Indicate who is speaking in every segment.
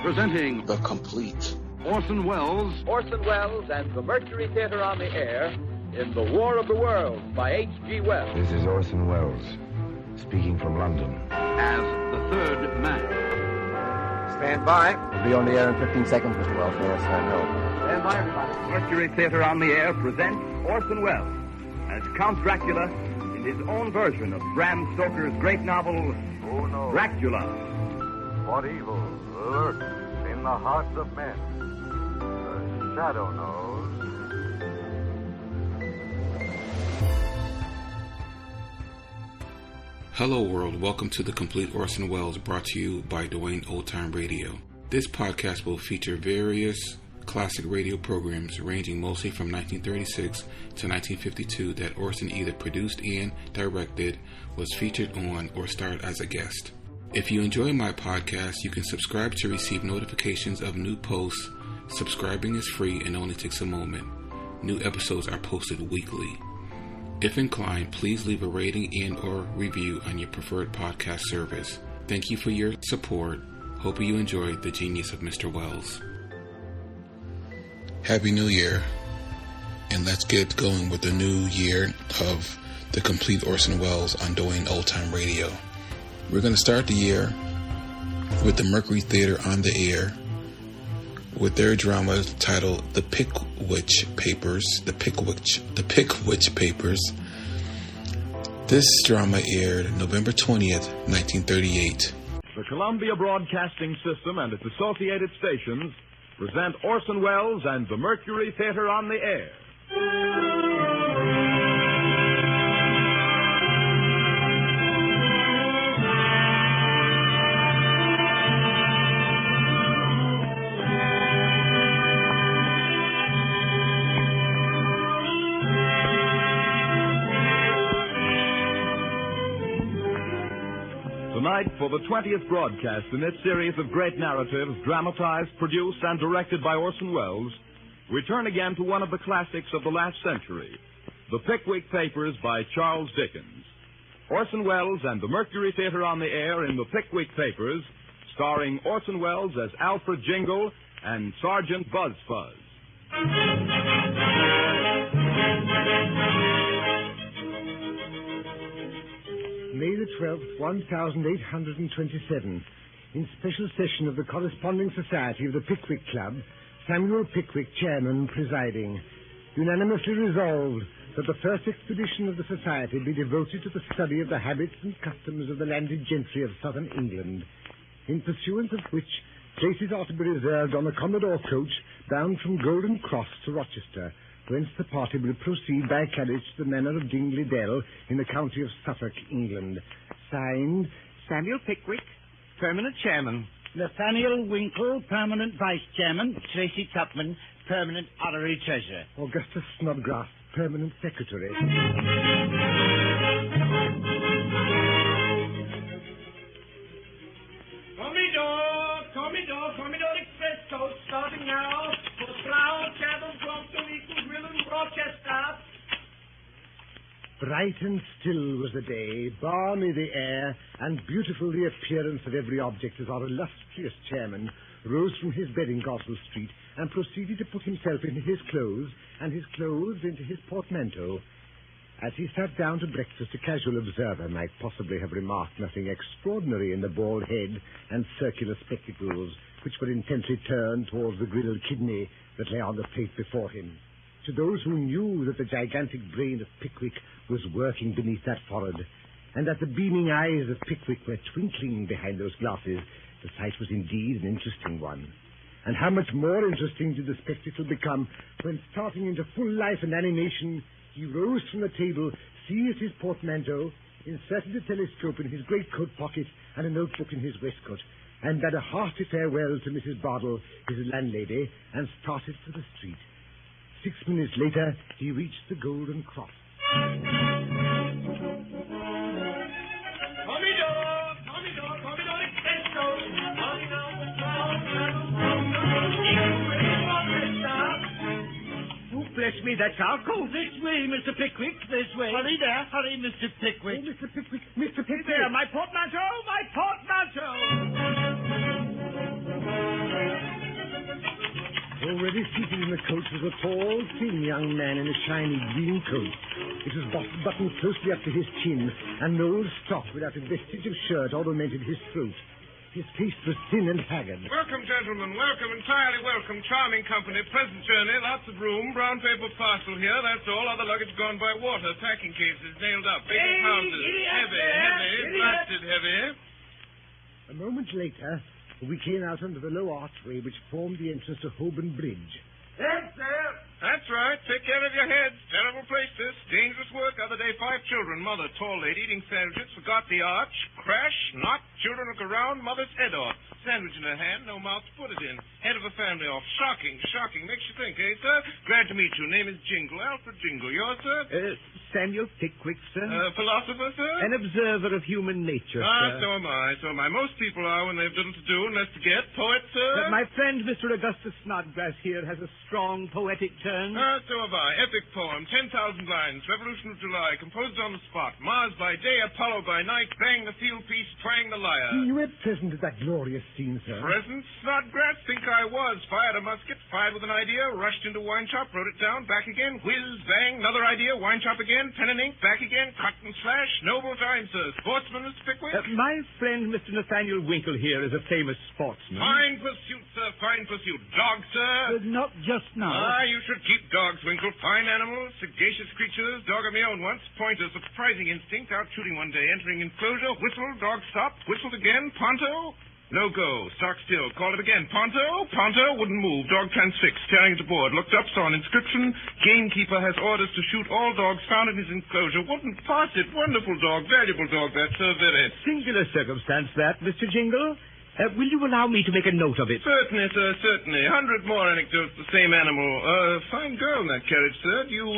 Speaker 1: Presenting
Speaker 2: The Complete
Speaker 1: Orson Welles
Speaker 3: and the Mercury Theatre on the Air in The War of the Worlds by H.G. Wells.
Speaker 4: This is Orson Welles, speaking from London.
Speaker 1: as the third man.
Speaker 5: Stand by.
Speaker 6: We'll be on the air in 15 seconds, Mr. Wells. Yes, I know.
Speaker 5: Stand by, everybody.
Speaker 7: Mercury Theatre on the Air presents Orson Welles as Count Dracula in his own version of Bram Stoker's great novel,
Speaker 8: Who knows
Speaker 7: Dracula.
Speaker 8: what evil lurks in the hearts of men? The shadow knows.
Speaker 2: Hello world, welcome to The Complete Orson Welles, brought to you by Dwayne Old Time Radio. This podcast will feature various classic radio programs ranging mostly from 1936 to 1952 that Orson either produced and directed, was featured on, or starred as a guest. If you enjoy my podcast, you can subscribe to receive notifications of new posts. Subscribing is free and only takes a moment. New episodes are posted weekly. If inclined, please leave a rating and or review on your preferred podcast service. Thank you for your support. Hope you enjoyed the genius of Mr. Welles. Happy New Year. And let's get going with the new year of The Complete Orson Welles on Dwayne Old Time Radio. We're going to start the year with the Mercury Theatre on the Air with their drama titled The Pickwick Papers. This drama aired November 20th, 1938.
Speaker 9: The Columbia Broadcasting System and its associated stations present Orson Welles and the Mercury Theatre on the Air. Tonight, for the 20th broadcast in this series of great narratives, dramatized, produced, and directed by Orson Welles, we turn again to one of the classics of the last century, The Pickwick Papers by Charles Dickens. Orson Welles and the Mercury Theatre on the Air in The Pickwick Papers, starring Orson Welles as Alfred Jingle and Sergeant Buzzfuzz.
Speaker 10: May the 12th, 1827, in special session of the Corresponding Society of the Pickwick Club, Samuel Pickwick, chairman, presiding, unanimously resolved that the first expedition of the society be devoted to the study of the habits and customs of the landed gentry of southern England, in pursuance of which places are to be reserved on the Commodore coach bound from Golden Cross to Rochester, whence the party will proceed by carriage to the manor of Dingley Dell in the county of Suffolk, England. Signed,
Speaker 11: Samuel Pickwick, permanent chairman.
Speaker 12: Nathaniel Winkle, permanent vice chairman. Tracy Tupman, permanent honorary treasurer.
Speaker 10: Augustus Snodgrass, permanent secretary.
Speaker 13: Commodore Express coach starting now for Slough, Chatham, Brompton, Eaglesville, and Rochester.
Speaker 10: Bright and still was the day, balmy the air, and beautiful the appearance of every object as our illustrious chairman rose from his bed in Goswell Street and proceeded to put himself into his clothes and his clothes into his portmanteau. As he sat down to breakfast, a casual observer might possibly have remarked nothing extraordinary in the bald head and circular spectacles, which were intently turned towards the griddled kidney that lay on the plate before him. To those who knew that the gigantic brain of Pickwick was working beneath that forehead, and that the beaming eyes of Pickwick were twinkling behind those glasses, the sight was indeed an interesting one. And how much more interesting did the spectacle become when, starting into full life and animation, he rose from the table, seized his portmanteau, inserted a telescope in his greatcoat pocket and a notebook in his waistcoat, and bade a hearty farewell to Mrs. Bardell, his landlady, and started for the street. 6 minutes later, he reached the Golden Cross.
Speaker 13: Commodore Express coach starting now for Slough, Chatham, Brompton, Eaglesville, and Rochester.
Speaker 12: Bless me, that's our call. This way, Mr. Pickwick, this way. Hurry there, hurry, Mr. Pickwick.
Speaker 10: Oh, Mr. Pickwick, Mr. Pickwick.
Speaker 12: There, my portmanteau, my portmanteau!
Speaker 10: Comfortably seated in the coach was a tall, thin young man in a shiny green coat. It was buttoned closely up to his chin, and an old stock without a vestige of shirt ornamented his throat. His face was thin and haggard.
Speaker 14: Welcome, gentlemen. Welcome, entirely welcome. Charming company. Pleasant journey. Lots of room. Brown paper parcel here. That's all. Other luggage gone by water. Packing cases nailed up. Bacon houses. Heavy. Blasted heavy.
Speaker 10: A moment later, we came out under the low archway which formed the entrance to Holborn Bridge.
Speaker 14: Yes, sir. That's right. Take care of your heads. Terrible place, this. Dangerous work. Other day, 5 children. Mother, tall lady, eating sandwiches. Forgot the arch. Crash. Knock. Children look around. Mother's head off. Sandwich in her hand. No mouth to put it in. Head of a family off. Shocking. Makes you think, eh, sir? Glad to meet you. Name is Jingle. Alfred Jingle. Yours, sir?
Speaker 11: Samuel Pickwick, sir.
Speaker 14: Philosopher, sir?
Speaker 11: An observer of human nature,
Speaker 14: sir.
Speaker 11: So
Speaker 14: am I. Most people are when they've little to do and less to get. Poet, sir?
Speaker 11: My friend, Mr. Augustus Snodgrass here, has a strong poetic turn.
Speaker 14: So have I. Epic poem. 10,000 lines. Revolution of July. Composed on the spot. Mars by day, Apollo by night. Bang the field piece, twang the lyre.
Speaker 10: You were present at that glorious scene, sir.
Speaker 14: Present? Snodgrass? Think I was. Fired a musket. Fired with an idea. Rushed into wine shop. Wrote it down. Back again. Whiz. Bang. Another idea. Wine shop again. Pen and ink. Back again. Cut and slash. Noble time, sir. Sportsman, Mr. Pickwick?
Speaker 11: My friend, Mr. Nathaniel Winkle here, is a famous sportsman.
Speaker 14: Fine pursuit, sir. Fine pursuit. Dog, sir?
Speaker 11: Not just now.
Speaker 14: You should keep dogs, Winkle. Fine animals, sagacious creatures. Dog of my own once. Pointer, surprising instinct. Out shooting one day. Entering enclosure. Whistle. Dog stopped. Whistled again. Ponto. No go. Stock still. Call it again. Ponto. Wouldn't move. Dog transfixed. Staring at the board. Looked up. Saw an inscription. Gamekeeper has orders to shoot all dogs found in his enclosure. Wouldn't pass it. Wonderful dog. Valuable dog, that, sir. Very.
Speaker 11: Singular circumstance, that, Mr. Jingle. Will you allow me to make a note of it?
Speaker 14: Certainly, sir, certainly. 100 more anecdotes, the same animal. Fine girl in that carriage, sir. Do you,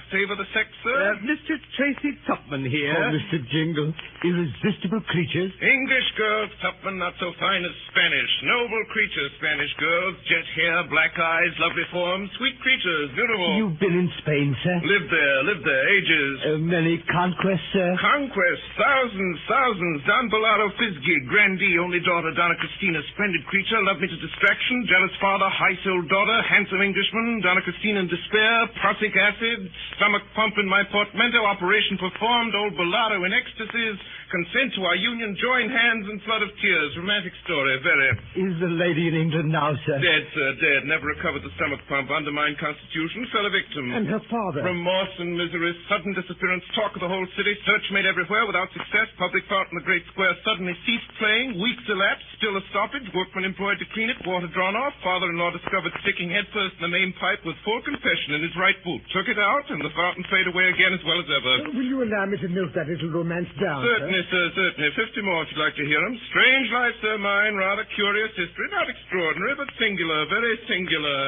Speaker 14: favor the sex, sir?
Speaker 11: Mr. Tracy Tupman here.
Speaker 15: Oh, Mr. Jingle. Irresistible creatures.
Speaker 14: English girls, Tupman, not so fine as Spanish. Noble creatures, Spanish girls. Jet hair, black eyes, lovely forms. Sweet creatures, beautiful.
Speaker 15: You've been in Spain, sir?
Speaker 14: Lived there, ages.
Speaker 15: Many conquests, sir?
Speaker 14: Conquests, thousands. Don Bellaro Fisgig, grandee, only daughter, Donna Christina, splendid creature, loved me to distraction, jealous father, high-souled daughter, handsome Englishman, Donna Christina in despair, prussic acid, stomach pump in my portmanteau, operation performed, old Bellaro in ecstasies, consent to our union, joined hands and flood of tears. Romantic story, very.
Speaker 15: Is the lady in England now, sir?
Speaker 14: Dead, sir, dead. Never recovered the stomach pump, undermined constitution, fell a victim.
Speaker 10: And her father?
Speaker 14: Remorse and misery, sudden disappearance, talk of the whole city, search made everywhere without success, public thought in the great square suddenly ceased playing, weeks elapsed, still a stoppage, workmen employed to clean it, water drawn off, father-in-law discovered sticking headfirst in the main pipe with full confession in his right boot. Took it out, and the fountain faded away again as well as ever.
Speaker 10: Will you allow me to note that little romance down,
Speaker 14: Certainly, sir, certainly. 50 more if you'd like to hear them. Strange life, sir, mine. Rather curious history. Not extraordinary, but singular. Very singular.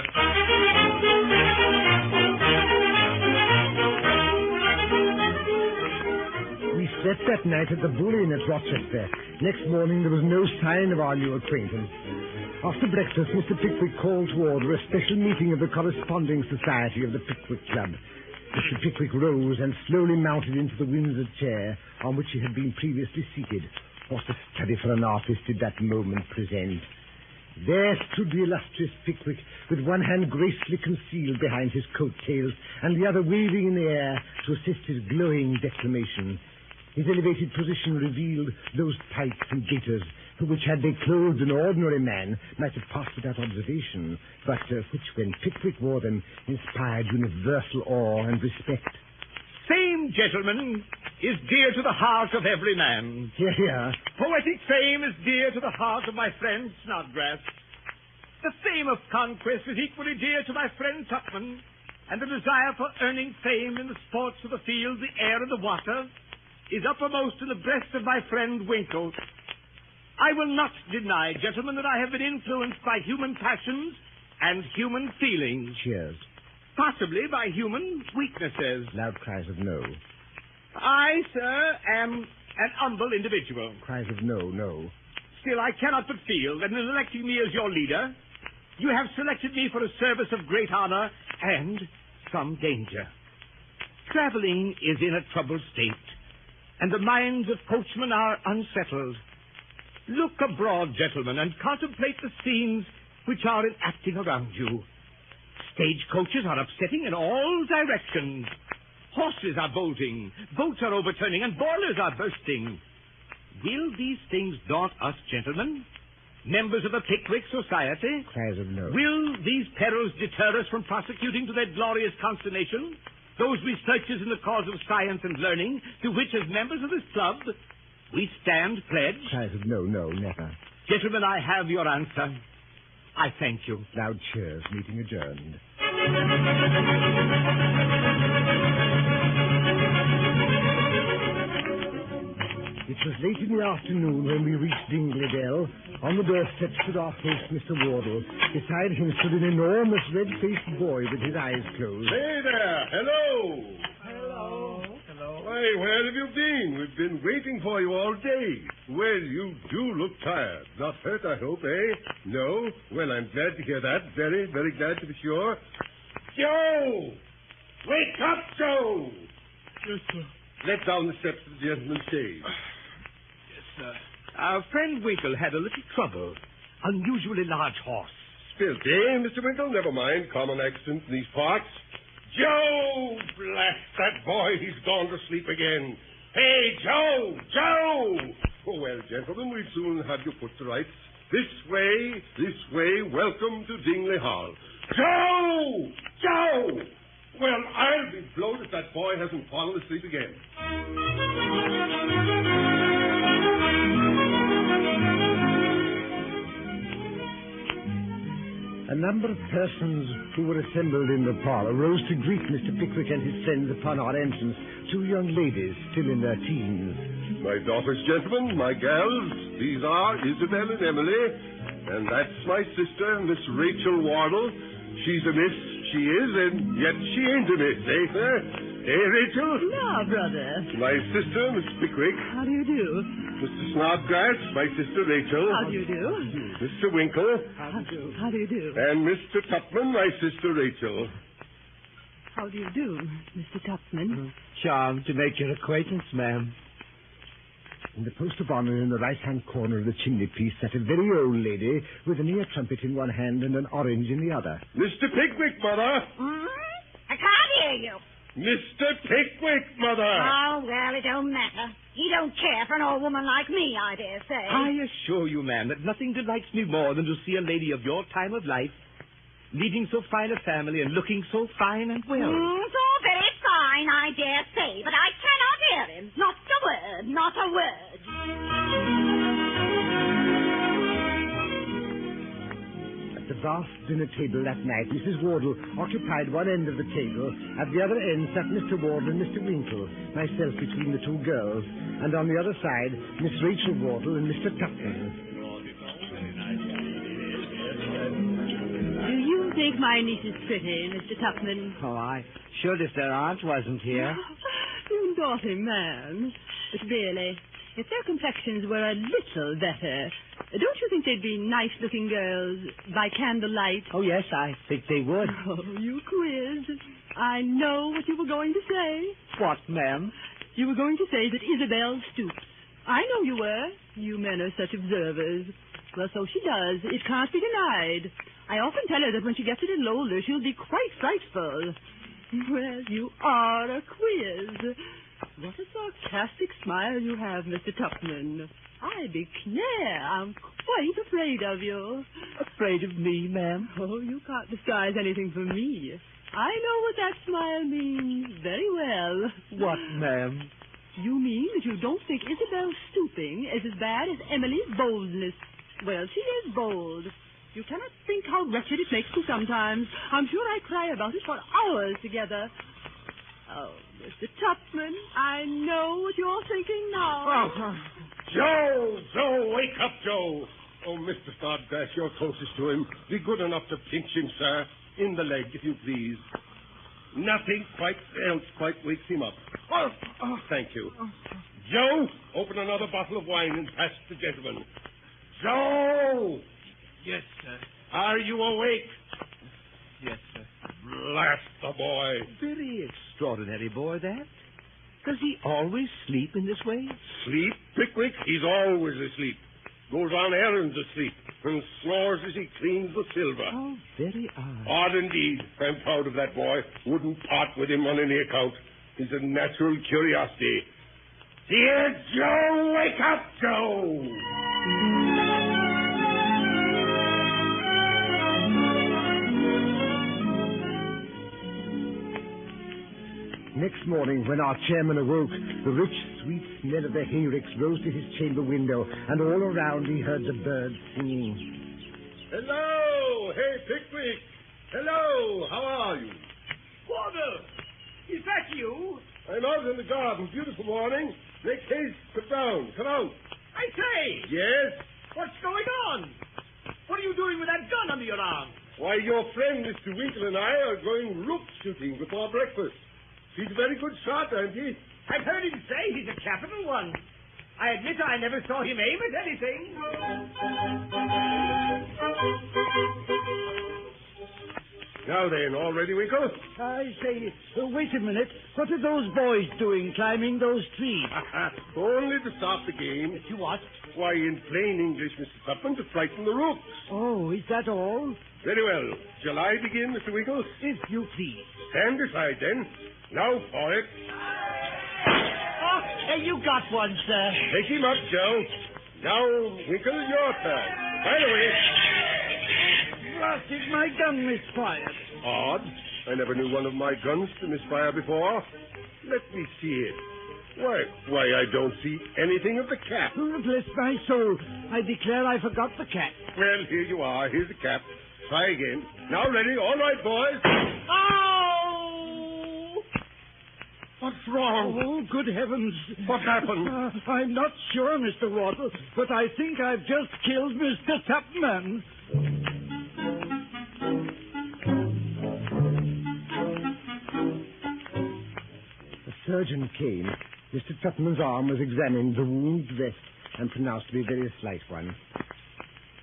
Speaker 10: We slept that night at the Bull Inn at Rochester. Next morning, there was no sign of our new acquaintance. After breakfast, Mr. Pickwick called to order a special meeting of the Corresponding Society of the Pickwick Club. Mr. Pickwick rose and slowly mounted into the Windsor chair on which he had been previously seated. What a study for an artist did that moment present. There stood the illustrious Pickwick, with one hand gracefully concealed behind his coat tails and the other waving in the air to assist his glowing declamation. His elevated position revealed those tights and gaiters which, had they clothed an ordinary man, might have passed without observation, but which, when Pickwick wore them, inspired universal awe and respect.
Speaker 11: Fame, gentlemen, is dear to the heart of every man.
Speaker 10: Here.
Speaker 11: Poetic fame is dear to the heart of my friend Snodgrass. The fame of conquest is equally dear to my friend Tupman, and the desire for earning fame in the sports of the field, the air, and the water is uppermost in the breast of my friend Winkle. I will not deny, gentlemen, that I have been influenced by human passions and human feelings.
Speaker 10: Cheers.
Speaker 11: Possibly by human weaknesses.
Speaker 10: Loud cries of no.
Speaker 11: I, sir, am an humble individual.
Speaker 10: Cries of no.
Speaker 11: Still, I cannot but feel that in electing me as your leader, you have selected me for a service of great honor and some danger. Traveling is in a troubled state, and the minds of coachmen are unsettled. Look abroad, gentlemen, and contemplate the scenes which are enacting around you. Stagecoaches are upsetting in all directions. Horses are bolting, boats are overturning, and boilers are bursting. Will these things daunt us, gentlemen? Members of the Pickwick Society?
Speaker 10: Cries of no.
Speaker 11: Will these perils deter us from prosecuting to their glorious consummation those researches in the cause of science and learning to which, as members of this club, we stand pledged?
Speaker 10: Cries of no, never.
Speaker 11: Gentlemen, I have your answer. I thank you.
Speaker 10: Loud cheers. Meeting adjourned. It was late in the afternoon when we reached Dingley. On the doorstep stood our host, Mr. Wardle. Beside him stood an enormous red-faced boy with his eyes closed.
Speaker 16: Hey there! Hello!
Speaker 12: Hello.
Speaker 16: Why, where have you been? We've been waiting for you all day. Well, you do look tired. Not hurt, I hope, eh? No? Well, I'm glad to hear that. Very, very glad to be sure. Joe! Wake up, Joe!
Speaker 12: Yes, sir.
Speaker 16: Let down the steps of the gentleman's shade.
Speaker 11: Yes, sir. Our friend Winkle had a little trouble. Unusually large horse.
Speaker 16: Spilt, eh, Mr. Winkle? Never mind. Common accident in these parts. Joe! Blast that boy. He's gone to sleep again. Hey, Joe! Joe! Oh, well, gentlemen, we'll soon have you put to rights. This way. Welcome to Dingley Hall. Joe! Joe! Well, I'll be blowed if that boy hasn't fallen asleep again.
Speaker 10: A number of persons who were assembled in the parlor rose to greet Mr. Pickwick and his friends upon our entrance. Two young ladies, still in their teens.
Speaker 16: My daughters, gentlemen, my gals, these are Isabel and Emily, and that's my sister, Miss Rachel Wardle. She's a miss, she is, and yet she ain't a miss, eh? Eh, Rachel?
Speaker 17: No, brother.
Speaker 16: My sister, Miss Pickwick.
Speaker 17: How do you do?
Speaker 16: Mr. Snodgrass, my sister Rachel.
Speaker 17: How do you do?
Speaker 16: Mr. Winkle.
Speaker 17: How do you do?
Speaker 16: And Mr. Tupman, my sister Rachel.
Speaker 17: How do you do, Mr. Tupman?
Speaker 15: Charmed to make your acquaintance, ma'am.
Speaker 10: In the post of honor in the right-hand corner of the chimney-piece sat a very old lady with an ear trumpet in one hand and an orange in the other.
Speaker 16: Mr. Pickwick, Mother.
Speaker 18: I can't hear you.
Speaker 16: Mr. Pickwick, Mother.
Speaker 18: Oh, well, it don't matter. He don't care for an old woman like me, I dare say.
Speaker 11: I assure you, ma'am, that nothing delights me more than to see a lady of your time of life leading so fine a family and looking so fine and well.
Speaker 18: It's all very fine, I dare say, but I cannot hear him. Not a word, not a word.
Speaker 10: At the vast dinner table that night, Mrs. Wardle occupied one end of the table. At the other end sat Mr. Wardle and Mr. Winkle, myself between the two girls, and on the other side, Miss Rachel Wardle and Mr. Tupman.
Speaker 17: Do you think my niece is pretty, Mr. Tupman?
Speaker 15: Oh, I should if their aunt wasn't here.
Speaker 17: You naughty man. But really, if their complexions were a little better, don't you think they'd be nice-looking girls by candlelight?
Speaker 15: Oh, yes, I think they would.
Speaker 17: Oh, you quiz. I know what you were going to say.
Speaker 15: What, ma'am?
Speaker 17: You were going to say that Isabel stoops. I know you were. You men are such observers. Well, so she does. It can't be denied. I often tell her that when she gets a little older, she'll be quite frightful. Well, you are a quiz. What a sarcastic smile you have, Mr. Tupman. I declare I'm quite afraid of you.
Speaker 15: Afraid of me, ma'am?
Speaker 17: Oh, you can't disguise anything from me. I know what that smile means very well.
Speaker 15: What, ma'am?
Speaker 17: You mean that you don't think Isabel's stooping is as bad as Emily's boldness. Well, she is bold. You cannot think how wretched it makes me sometimes. I'm sure I cry about it for hours together. Oh, Mr. Tupman, I know what you're thinking now.
Speaker 16: Oh, Joe, wake up, Joe. Oh, Mr. Snodgrass, you're closest to him. Be good enough to pinch him, sir. In the leg, if you please. Nothing else quite wakes him up. Oh, thank you. Joe, open another bottle of wine and pass it to the gentleman. Joe!
Speaker 11: Yes, sir.
Speaker 16: Are you awake?
Speaker 11: Yes, sir.
Speaker 16: Blast the boy.
Speaker 11: Very extraordinary boy, that. Does he always sleep in this way?
Speaker 16: Sleep, Pickwick? He's always asleep. Goes on errands asleep and snores as he cleans the silver.
Speaker 15: How very odd.
Speaker 16: Odd indeed. I'm proud of that boy. Wouldn't part with him on any account. He's a natural curiosity. Dear Joe, wake up, Joe!
Speaker 10: Next morning, when our chairman awoke, the rich, sweet smell of the hayricks rose to his chamber window, and all around he heard the birds singing.
Speaker 16: Hello! Hey, Pickwick! Hello! How are you?
Speaker 11: Wardle! Is that you?
Speaker 16: I'm out in the garden. Beautiful morning. Make haste. Sit down. Come out.
Speaker 11: I say!
Speaker 16: Yes?
Speaker 11: What's going on? What are you doing with that gun under your arm?
Speaker 16: Why, your friend Mr. Winkle and I are going rook shooting before breakfast. He's a very good shot, ain't he?
Speaker 11: I've heard him say he's a capital one. I admit I never saw him aim at anything.
Speaker 16: Now then, all ready, Winkle?
Speaker 15: I say, wait a minute. What are those boys doing climbing those trees?
Speaker 16: Only to stop the game.
Speaker 15: To what?
Speaker 16: Why, in plain English, Mr. Tupman, to frighten the rooks.
Speaker 15: Oh, is that all?
Speaker 16: Very well. Shall I begin, Mr. Winkle?
Speaker 15: If you please.
Speaker 16: Stand aside, then. Now for it.
Speaker 15: Oh, hey, you got one, sir.
Speaker 16: Take him up, Joe. Now, Winkle, your turn. Fire away.
Speaker 15: Blasted, my gun misfired.
Speaker 16: Odd. I never knew one of my guns to misfire before. Let me see it. Why, I don't see anything of the cap.
Speaker 15: Oh, bless my soul. I declare I forgot the cap.
Speaker 16: Well, here you are. Here's the cap. Try again. Now ready. All right, boys.
Speaker 15: Ow!
Speaker 16: What's wrong?
Speaker 15: Oh, good heavens.
Speaker 16: What happened?
Speaker 15: I'm not sure, Mr. Wardle, but I think I've just killed Mr. Tupman.
Speaker 10: The surgeon came. Mr. Tupman's arm was examined, the wound dressed, and pronounced to be a very slight one.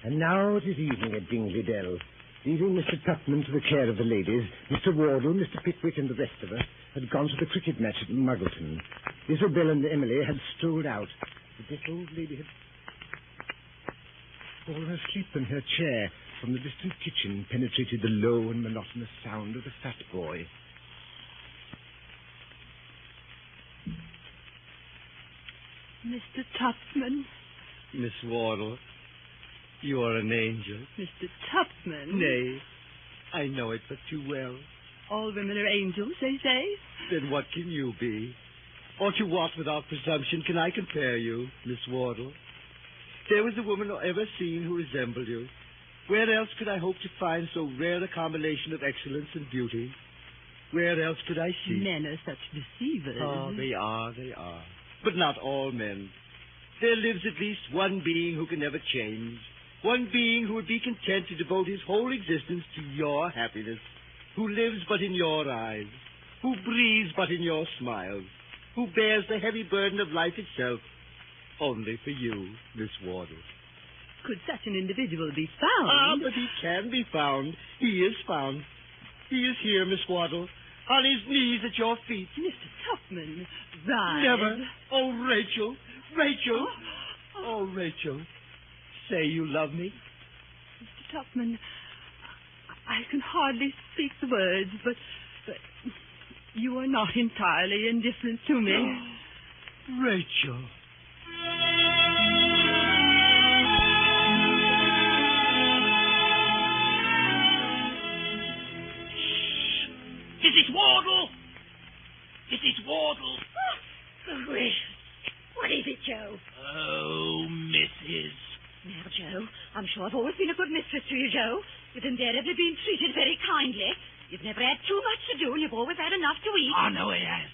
Speaker 10: And now it is evening at Dingley Dell. Leaving Mr. Tupman to the care of the ladies, Mr. Wardle, Mr. Pickwick, and the rest of us had gone to the cricket match at Muggleton. Isabel and Emily had strolled out. The deaf old lady had fallen asleep in her chair. From the distant kitchen penetrated the low and monotonous sound of the fat boy.
Speaker 17: Mr. Tupman.
Speaker 15: Miss Wardle, you are an angel.
Speaker 17: Mr. Tupman.
Speaker 15: Nay, I know it but too well.
Speaker 17: All women are angels, they say.
Speaker 15: Then what can you be? Or to what, without presumption, can I compare you, Miss Wardle? There was a woman ever seen who resembled you. Where else could I hope to find so rare a combination of excellence and beauty? Where else could I see?
Speaker 17: Men are such deceivers.
Speaker 15: Oh, they are. But not all men. There lives at least one being who can never change. One being who would be content to devote his whole existence to your happiness. Who lives but in your eyes. Who breathes but in your smiles. Who bears the heavy burden of life itself. Only for you, Miss Wardle.
Speaker 17: Could such an individual be found?
Speaker 15: Ah, but he can be found. He is found. He is here, Miss Wardle, on his knees at your feet.
Speaker 17: Mr. Tupman, rise.
Speaker 15: Never. Oh, Rachel. Rachel. Oh, Rachel. Say you love me.
Speaker 17: Mr. Tupman, I can hardly speak the words, but you are not entirely indifferent to me.
Speaker 15: Rachel.
Speaker 12: Mrs. Wardle! Mrs. Wardle!
Speaker 18: What is it, Joe?
Speaker 12: Oh, Mrs.
Speaker 18: Now, Joe, I'm sure I've always been a good mistress to you, Joe. You've invariably been treated very kindly. You've never had too much to do, and you've always had enough to eat.
Speaker 12: I know he has.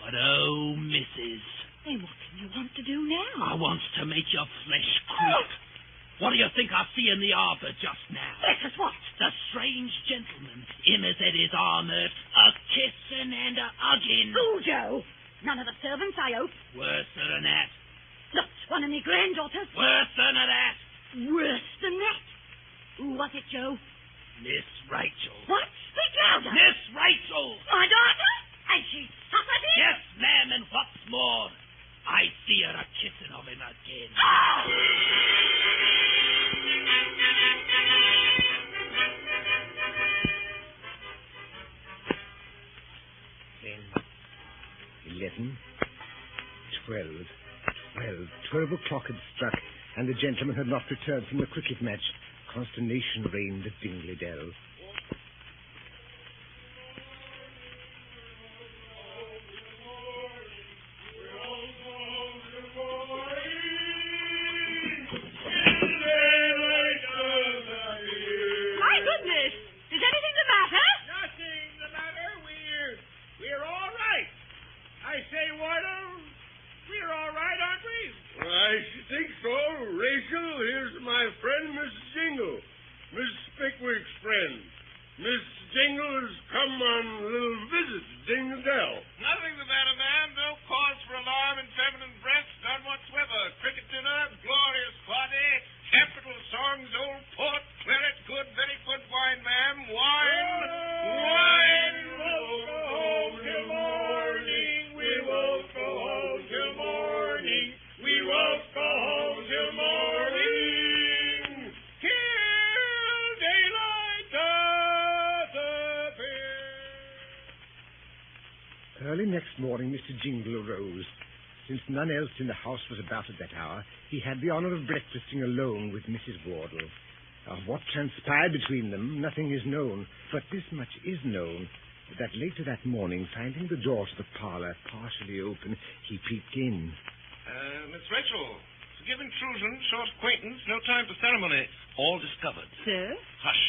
Speaker 12: But oh, Mrs.
Speaker 18: Then what can you want to do now?
Speaker 12: I wants to make your flesh creep. What do you think I see in the arbor just now?
Speaker 18: Yes, what?
Speaker 12: The strange gentleman. Him as had his arm hurt, a-kissing and a-hugging.
Speaker 18: Oh, Joe. None of the servants, I hope.
Speaker 12: Worse than that.
Speaker 18: Not one of my granddaughters.
Speaker 12: Worse than that.
Speaker 18: Worse than that. Who was it, Joe?
Speaker 12: Miss Rachel.
Speaker 18: What? Speak louder.
Speaker 12: Miss Rachel.
Speaker 18: My daughter? And she suffered it?
Speaker 12: Yes, ma'am, and what's more, I see her a-kissing of him again.
Speaker 10: Then, 11, 12 o'clock had struck, and the gentleman had not returned from the cricket match. Consternation reigned at Dingley Dell.
Speaker 17: My goodness! Is anything the matter?
Speaker 11: Nothing the matter. We're all right. I say, Wyatt, we're all right, aren't we?
Speaker 16: I think so. Rachel, here's my friend, Miss Jingle. Miss Pickwick's friend. Miss Jingle has come on a little visit to Dingley Dell.
Speaker 14: Nothing the matter, ma'am. No cause for alarm in feminine breast. None whatsoever. Cricket dinner, glorious party, capital songs, old port, claret, good, very good wine, ma'am. Wine. Wine.
Speaker 11: We won't go home till morning. We won't go home till morning. We won't go home till morning. Till daylight doth appear.
Speaker 10: Early next morning, Mr. Jingle arose. Since none else in the house was about at that hour, he had the honor of breakfasting alone with Mrs. Wardle. Of what transpired between them, nothing is known, but this much is known, that later that morning, finding the door to the parlor partially open, he peeped in.
Speaker 14: Miss Rachel, forgive intrusion, short acquaintance, no time for ceremony. All discovered.
Speaker 17: Sir?
Speaker 14: Hush.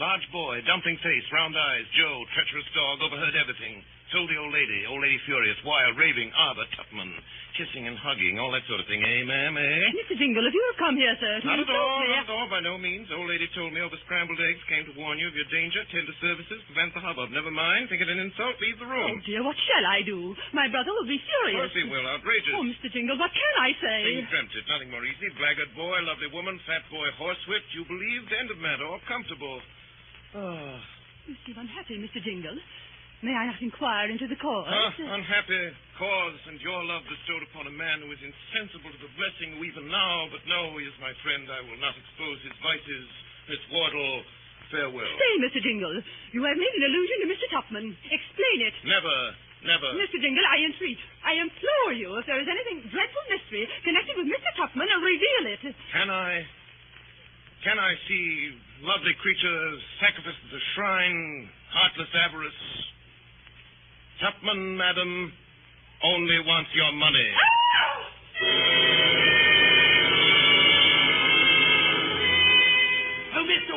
Speaker 14: Large boy, dumpling face, round eyes, Joe, treacherous dog, overheard everything. Told the old lady furious, wild, raving, Arbor, Tupman, kissing and hugging, all that sort of thing, eh, ma'am, eh?
Speaker 17: Mr. Jingle, if you have come here, sir,
Speaker 14: Not at all, by no means. Old lady told me over scrambled eggs, came to warn you of your danger, tend to services, prevent the hubbub. Never mind, think it an insult, leave the room.
Speaker 17: Oh, dear, what shall I do? My brother will be
Speaker 14: Of
Speaker 17: furious.
Speaker 14: course he will, outrageous.
Speaker 17: Oh, Mr. Jingle, what can I say?
Speaker 14: Things dreamt it, nothing more easy. Blackguard boy, lovely woman, fat boy, horsewhipped. You believed, end of matter, all comfortable. Oh.
Speaker 17: You seem unhappy, Mr. Jingle. May I not inquire into the cause?
Speaker 14: Unhappy cause and your love bestowed upon a man who is insensible to the blessing who even now, but no, he is my friend. I will not expose his vices. Miss Wardle, farewell.
Speaker 17: Stay, Mr. Jingle. You have made an allusion to Mr. Tupman. Explain it.
Speaker 14: Never.
Speaker 17: Mr. Jingle, I entreat, I implore you, if there is anything dreadful mystery connected with Mr. Tupman, reveal it.
Speaker 14: Can I see lovely creatures sacrificed at the shrine, heartless avarice? Tupman, madam, only wants your money.
Speaker 12: Oh, Mr.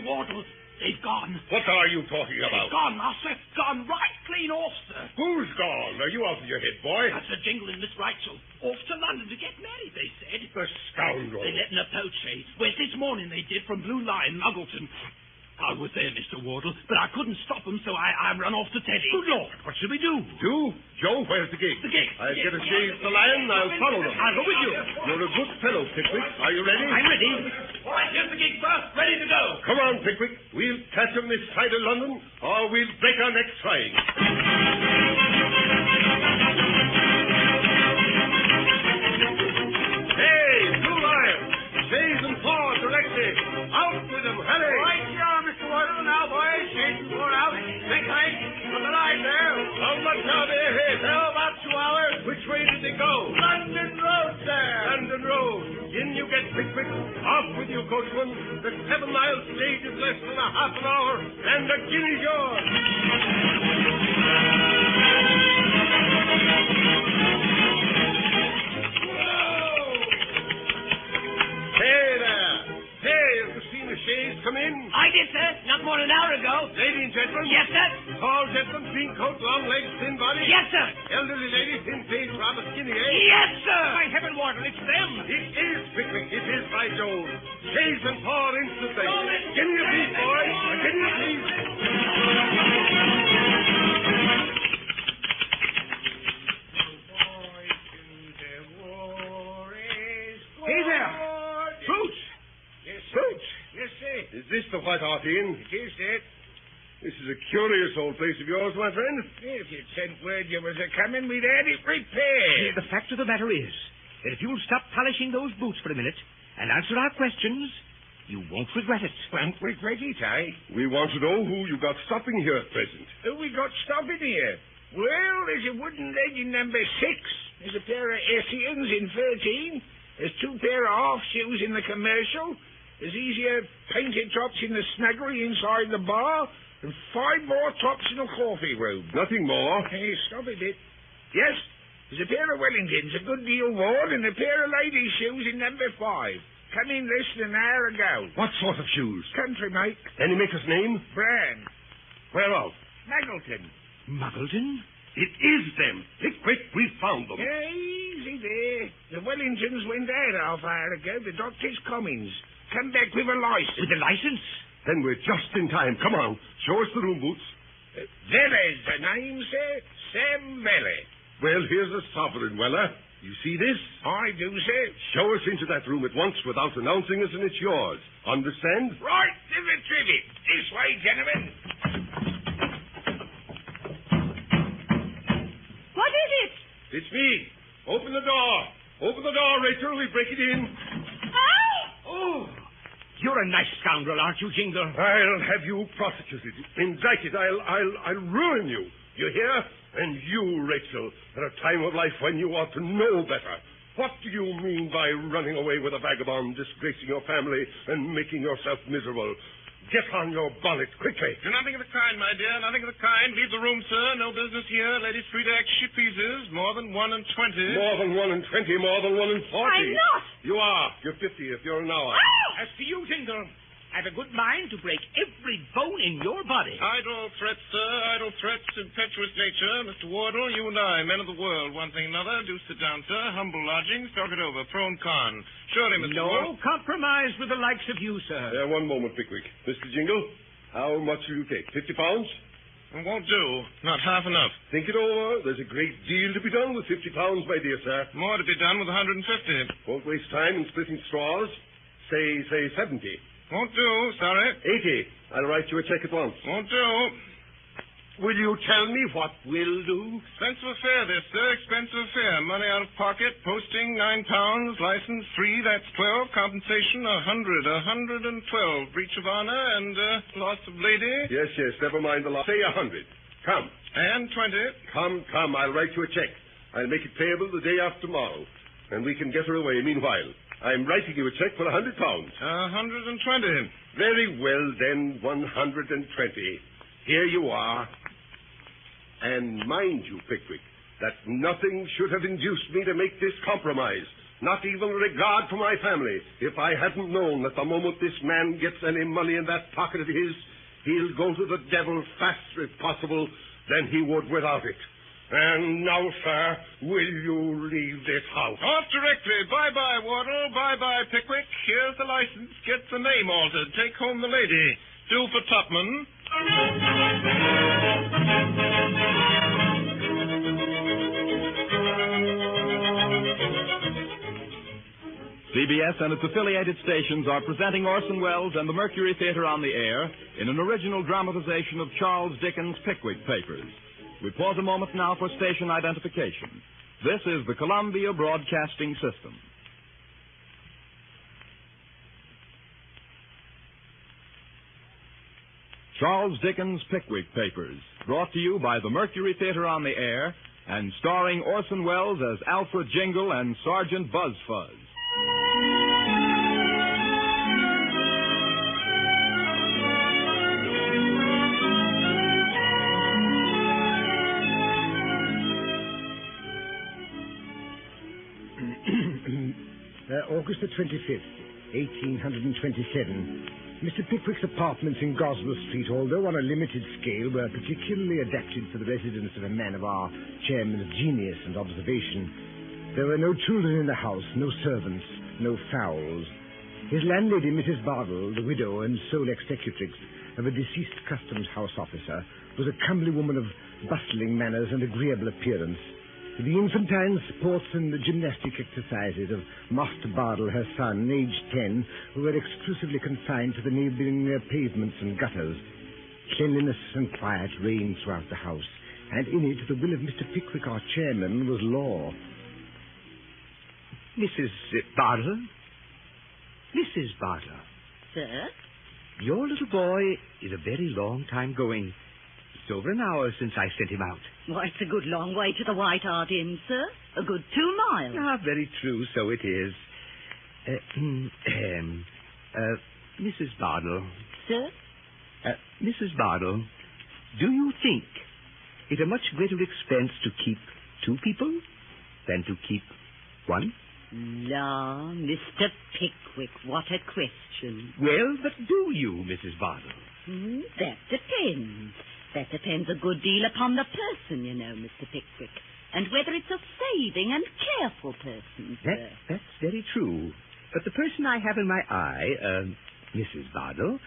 Speaker 12: Wardle, they've gone.
Speaker 16: What are you talking about?
Speaker 12: They've gone, master. Gone right clean off, sir.
Speaker 16: Who's gone? Are you out of your head, boy?
Speaker 12: That's the Jingle and Miss Rachel. Off to London to get married, they said.
Speaker 16: The scoundrel.
Speaker 12: They let in a poach, eh? Where's this morning they did from Blue Lion, Muggleton. I was there, Mr. Wardle, but I couldn't stop them, so I ran off to Teddy.
Speaker 16: Good Lord, what should we do? Joe, where's the gig?
Speaker 12: The gig.
Speaker 16: I'll get a shave to the lion, I'll follow them.
Speaker 12: I'll go with you.
Speaker 16: You're a good fellow, Pickwick. Are you ready?
Speaker 12: I'm ready. All right, here's the gig, sir. Ready to go.
Speaker 16: Come on, Pickwick. We'll catch them this side of London, or we'll break our necks trying. Hey, Blue Lion! Shades and paws directly. Out with them, hurry!
Speaker 11: Right you are, Mr. Wyatt. Now, boys, shades and pour out. Think tight. Put the line there.
Speaker 16: How much are they ahead?
Speaker 11: Well, about 2 hours.
Speaker 16: Which way did they go?
Speaker 11: London Road, sir.
Speaker 16: London Road. In you get, Pickwick. Off with you, coachman. The 7-mile stage is less than a half an hour, and the guinea's yours. Hey there. Hey, have you seen the shades come in?
Speaker 12: I did, sir. Not more than an hour ago.
Speaker 16: Lady and gentleman?
Speaker 12: Yes, sir.
Speaker 16: Tall gentleman, clean coat, long legs, thin body?
Speaker 12: Yes, sir.
Speaker 16: Elderly lady, thin face, rather skinny, eh?
Speaker 12: Yes, sir.
Speaker 11: By heaven, Wardle, it's them.
Speaker 16: It is, Pickwick. It is, by Jove. Shades and paw instantly.
Speaker 11: Oh,
Speaker 16: Give me a piece, boy. Give me a piece.
Speaker 11: Hey there. Fruit.
Speaker 16: Fruit.
Speaker 11: Yes, sir.
Speaker 16: Is this the White Hart Inn?
Speaker 11: It is, sir.
Speaker 16: This is a curious old place of yours, my friend.
Speaker 11: If you'd sent word you was a-coming, we'd had it repaired.
Speaker 19: The fact of the matter is that if you'll stop polishing those boots for a minute and answer our questions, you won't regret it.
Speaker 11: Won't regret it, eh?
Speaker 16: We want to know who you got stopping here at present.
Speaker 11: Who we got stopping here? Well, there's a wooden leg in number 6. There's a pair of Essians in 13. There's 2 pair of half shoes in the commercial. There's easier painted tops in the snuggery inside the bar. And 5 more tops in the coffee room.
Speaker 16: Nothing more?
Speaker 11: Hey, stop a bit. Yes, there's a pair of Wellingtons, a good deal worn, and a pair of ladies' shoes in number 5. Come in less than an hour ago.
Speaker 16: What sort of shoes?
Speaker 11: Country make.
Speaker 16: Any maker's name?
Speaker 11: Brand.
Speaker 16: Where of?
Speaker 11: Muggleton.
Speaker 19: Muggleton?
Speaker 16: It is them. Pickwick, we found them.
Speaker 11: Yeah, easy there. The Wellingtons went out half hour ago. The doctor's comings. Come back with a license.
Speaker 19: With a license?
Speaker 16: Then we're just in time. Come on. Show us the room, Boots.
Speaker 11: Weller's the name, sir. Sam Weller.
Speaker 16: Well, here's a sovereign, Weller. You see this?
Speaker 11: I do, sir.
Speaker 16: Show us into that room at once without announcing us, and it's yours. Understand?
Speaker 11: Right, trivet. This way, gentlemen.
Speaker 17: What is it?
Speaker 16: It's me. Open the door. Open the door, Rachel. We break it in.
Speaker 19: Oh! You're a nice scoundrel, aren't you, Jingle?
Speaker 16: I'll have you prosecuted, indicted. I'll ruin you. You hear? And you, Rachel, at a time of life when you ought to know better. What do you mean by running away with a vagabond, disgracing your family, and making yourself miserable? Get on your bonnet, quickly.
Speaker 14: Do nothing of the kind, my dear, nothing of the kind. Leave the room, sir. No business here. Lady Readick, she pleases. More than 1 in 20.
Speaker 16: More than 1 in 20, more than 1 in 40.
Speaker 17: I'm not.
Speaker 16: You are. You're 50 if you're an hour.
Speaker 19: As for you, Jingle, I've a good mind to break every bone in your body.
Speaker 14: Idle threats, sir, idle threats. Impetuous nature. Mr. Wardle, you and I, men of the world, one thing another. Do sit down, sir. Humble lodgings. Talk it over. Pro and con. Surely, Mr. Wardle.
Speaker 19: No compromise with the likes of you, sir.
Speaker 16: One moment, Pickwick. Mr. Jingle, how much will you take? 50 pounds?
Speaker 14: It won't do. Not half enough.
Speaker 16: Think it over. There's a great deal to be done with 50 pounds, my dear sir.
Speaker 14: More to be done with 150.
Speaker 16: Won't waste time in splitting straws. Say 70.
Speaker 14: Won't do, sorry.
Speaker 16: 80. I'll write you a check at once.
Speaker 14: Won't do.
Speaker 16: Will you tell me what will do?
Speaker 14: Expensive affair, this, sir. Expensive affair. Money out of pocket. Posting, £9. License, 3. That's 12. Compensation, 100. 112. Breach of honor and loss of lady.
Speaker 16: Yes. Never mind the loss. Say 100. Come.
Speaker 14: And 20.
Speaker 16: Come. I'll write you a check. I'll make it payable the day after tomorrow. And we can get her away meanwhile. I'm writing you a check for £100.
Speaker 14: 120.
Speaker 16: Very well, then, 120. Here you are. And mind you, Pickwick, that nothing should have induced me to make this compromise. Not even regard for my family. If I hadn't known that the moment this man gets any money in that pocket of his, he'll go to the devil faster, if possible, than he would without it. And now, sir, will you leave this house?
Speaker 14: Off directly. Bye-bye, Wardle. Bye-bye, Pickwick. Here's the license. Get the name altered. Take home the lady. Do for Topman.
Speaker 9: CBS and its affiliated stations are presenting Orson Welles and the Mercury Theatre on the air in an original dramatization of Charles Dickens' Pickwick Papers. We pause a moment now for station identification. This is the Columbia Broadcasting System. Charles Dickens' Pickwick Papers, brought to you by the Mercury Theatre on the air and starring Orson Welles as Alfred Jingle and Sergeant Buzzfuzz.
Speaker 10: August the 25th, 1827. Mr. Pickwick's apartments in Goswell Street, although on a limited scale, were particularly adapted for the residence of a man of our chairman's genius and observation. There were no children in the house, no servants, no fowls. His landlady, Mrs. Bardell, the widow and sole executrix of a deceased customs house officer, was a comely woman of bustling manners and agreeable appearance. The infantine sports and the gymnastic exercises of Master Bardell, her son, aged 10, who were exclusively confined to the neighbouring pavements and gutters. Cleanliness and quiet reigned throughout the house, and in it the will of Mr. Pickwick, our chairman, was law.
Speaker 19: Mrs. Bardell? Mrs. Bardell.
Speaker 18: Sir?
Speaker 19: Your little boy is a very long time going. It's over an hour since I sent him out.
Speaker 18: Why, it's a good long way to the White Hart Inn, sir. A good 2 miles.
Speaker 19: Ah, very true, so it is. Mrs. Bardell.
Speaker 18: Sir?
Speaker 19: Mrs. Bardell, do you think it a much greater expense to keep 2 people than to keep 1?
Speaker 18: La, Mr. Pickwick, what a question.
Speaker 19: Well, but do you, Mrs. Bardell?
Speaker 18: That depends. That depends a good deal upon the person, you know, Mr. Pickwick, and whether it's a saving and careful person, sir.
Speaker 19: That's very true. But the person I have in my eye, Mrs. Bardell,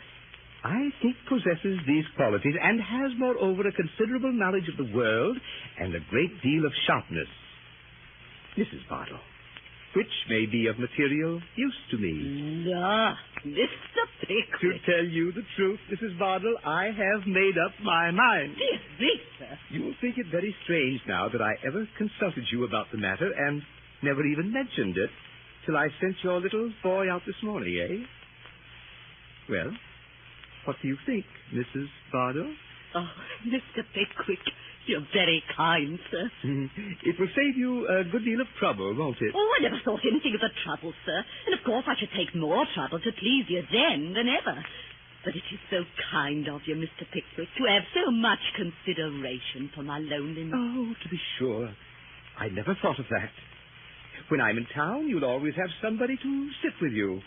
Speaker 19: I think possesses these qualities and has, moreover, a considerable knowledge of the world and a great deal of sharpness. Mrs. Bardell, which may be of material use to me.
Speaker 18: La, Mr. Pickwick.
Speaker 19: To tell you the truth, Mrs. Bardell, I have made up my mind.
Speaker 18: Dear me, sir.
Speaker 19: You will think it very strange now that I ever consulted you about the matter and never even mentioned it till I sent your little boy out this morning, eh? Well, what do you think, Mrs. Bardell?
Speaker 18: Oh, Mr. Pickwick, you're very kind, sir.
Speaker 19: It will save you a good deal of trouble, won't it?
Speaker 18: Oh, I never thought anything of the trouble, sir. And of course I should take more trouble to please you then than ever. But it is so kind of you, Mr. Pickwick, to have so much consideration for my loneliness.
Speaker 19: Oh, to be sure. I never thought of that. When I'm in town, you'll always have somebody to sit with you.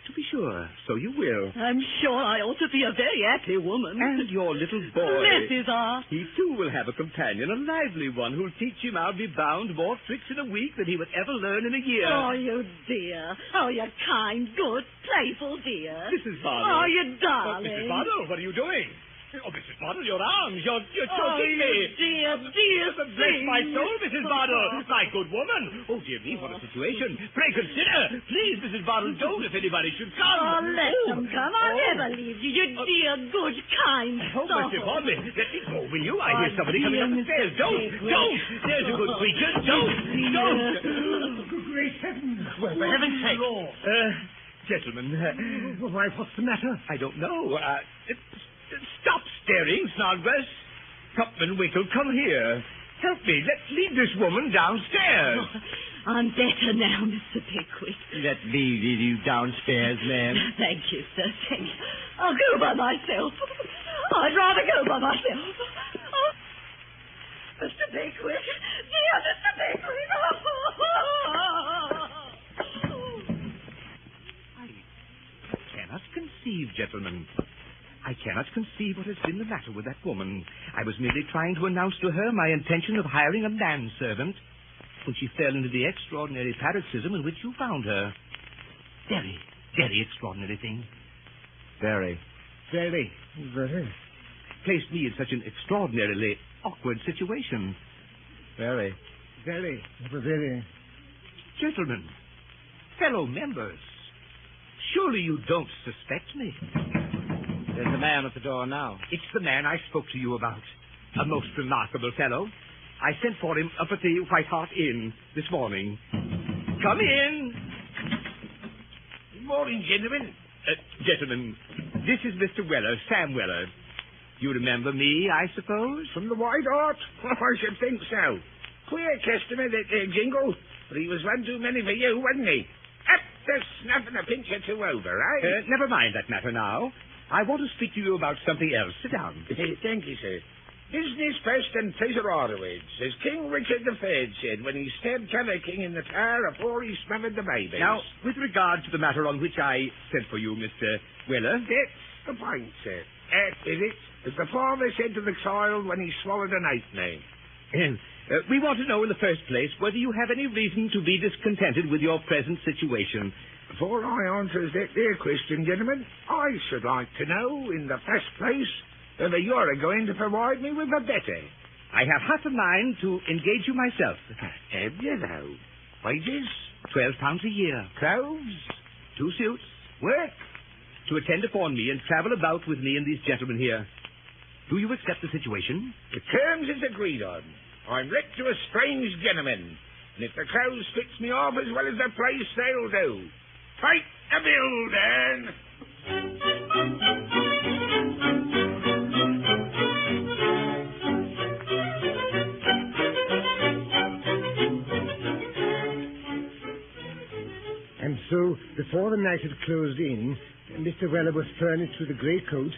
Speaker 19: To be sure, so you will.
Speaker 18: I'm sure I ought to be a very happy woman.
Speaker 19: And your little boy.
Speaker 18: Mrs. R.
Speaker 19: He, too, will have a companion, a lively one, who'll teach him, I'll be bound, more tricks in a week than he would ever learn in a year.
Speaker 18: Oh, you dear. Oh, you kind, good, playful dear.
Speaker 19: Mrs. Bardell.
Speaker 18: Oh, you darling.
Speaker 11: Mrs. Bardell, what are you doing? Oh, Mrs. Bardell, your arms. You're choking me.
Speaker 18: Dear.
Speaker 11: Bless my soul, Mrs. Bardell. My good woman. Oh, dear me, what a situation. Pray consider. Please, Mrs. Bardell, don't if anybody should come.
Speaker 18: Oh, let them come. I'll never leave you. You dear, good, kind
Speaker 11: soul.
Speaker 18: soul.
Speaker 11: Mercy upon me. Let me go, will you? I hear somebody coming up the stairs. Don't. There's a good creature. Don't.
Speaker 10: Great heavens.
Speaker 11: Well, for heaven's sake. Gentlemen.
Speaker 10: Why, what's the matter?
Speaker 11: I don't know. Stop staring, Snodgrass. Tupman, Winkle, come here. Help me. Let's lead this woman downstairs.
Speaker 18: Oh, I'm better now, Mr. Pickwick.
Speaker 15: Let me lead you downstairs, ma'am.
Speaker 18: Thank you, sir. Thank you. I'll go by myself. I'd rather go by myself. Oh, Mr. Pickwick. Dear Mr. Pickwick.
Speaker 19: I cannot conceive, gentlemen. I cannot conceive what has been the matter with that woman. I was merely trying to announce to her my intention of hiring a manservant when she fell into the extraordinary paroxysm in which you found her. Very, very extraordinary thing.
Speaker 15: Very.
Speaker 19: Placed me in such an extraordinarily awkward situation.
Speaker 15: Very.
Speaker 19: Gentlemen, fellow members, surely you don't suspect me.
Speaker 15: There's a man at the door now.
Speaker 19: It's the man I spoke to you about. A most remarkable fellow. I sent for him up at the White Hart Inn this morning. Come in.
Speaker 11: Good morning, gentlemen.
Speaker 19: Gentlemen, this is Mr. Weller, Sam Weller. You remember me, I suppose?
Speaker 5: From the White Hart? I should think so. Queer customer, that Jingle. But he was one too many for you, wasn't he? Up to snuffing a pinch or two over, eh?
Speaker 19: Never mind that matter now. I want to speak to you about something else. Sit down.
Speaker 5: Thank you, sir. Business first and pleasure afterwards, as King Richard III said when he stabbed Colour King in the Tower afore he smothered the babies.
Speaker 19: Now, with regard to the matter on which I sent for you, Mr. Weller...
Speaker 5: That's the point, sir. Is it? As the father said to the child when he swallowed an halfpenny.
Speaker 19: We want to know in the first place whether you have any reason to be discontented with your present situation.
Speaker 5: Before I answers that there question, gentlemen, I should like to know, in the first place, whether you're going to provide me with a better.
Speaker 19: I have half a mind to engage you myself.
Speaker 5: Have you, though? Wages?
Speaker 19: £12 a year.
Speaker 5: Clothes?
Speaker 19: 2 suits.
Speaker 5: Work?
Speaker 19: To attend upon me and travel about with me and these gentlemen here.
Speaker 20: Do you accept the situation?
Speaker 5: The terms is agreed on. I'm let to a strange gentleman, and if the clothes fits me off as well as the place, they'll do. Fight the bill, Dan.
Speaker 10: And so, before the night had closed in, Mr. Weller was furnished with a grey coat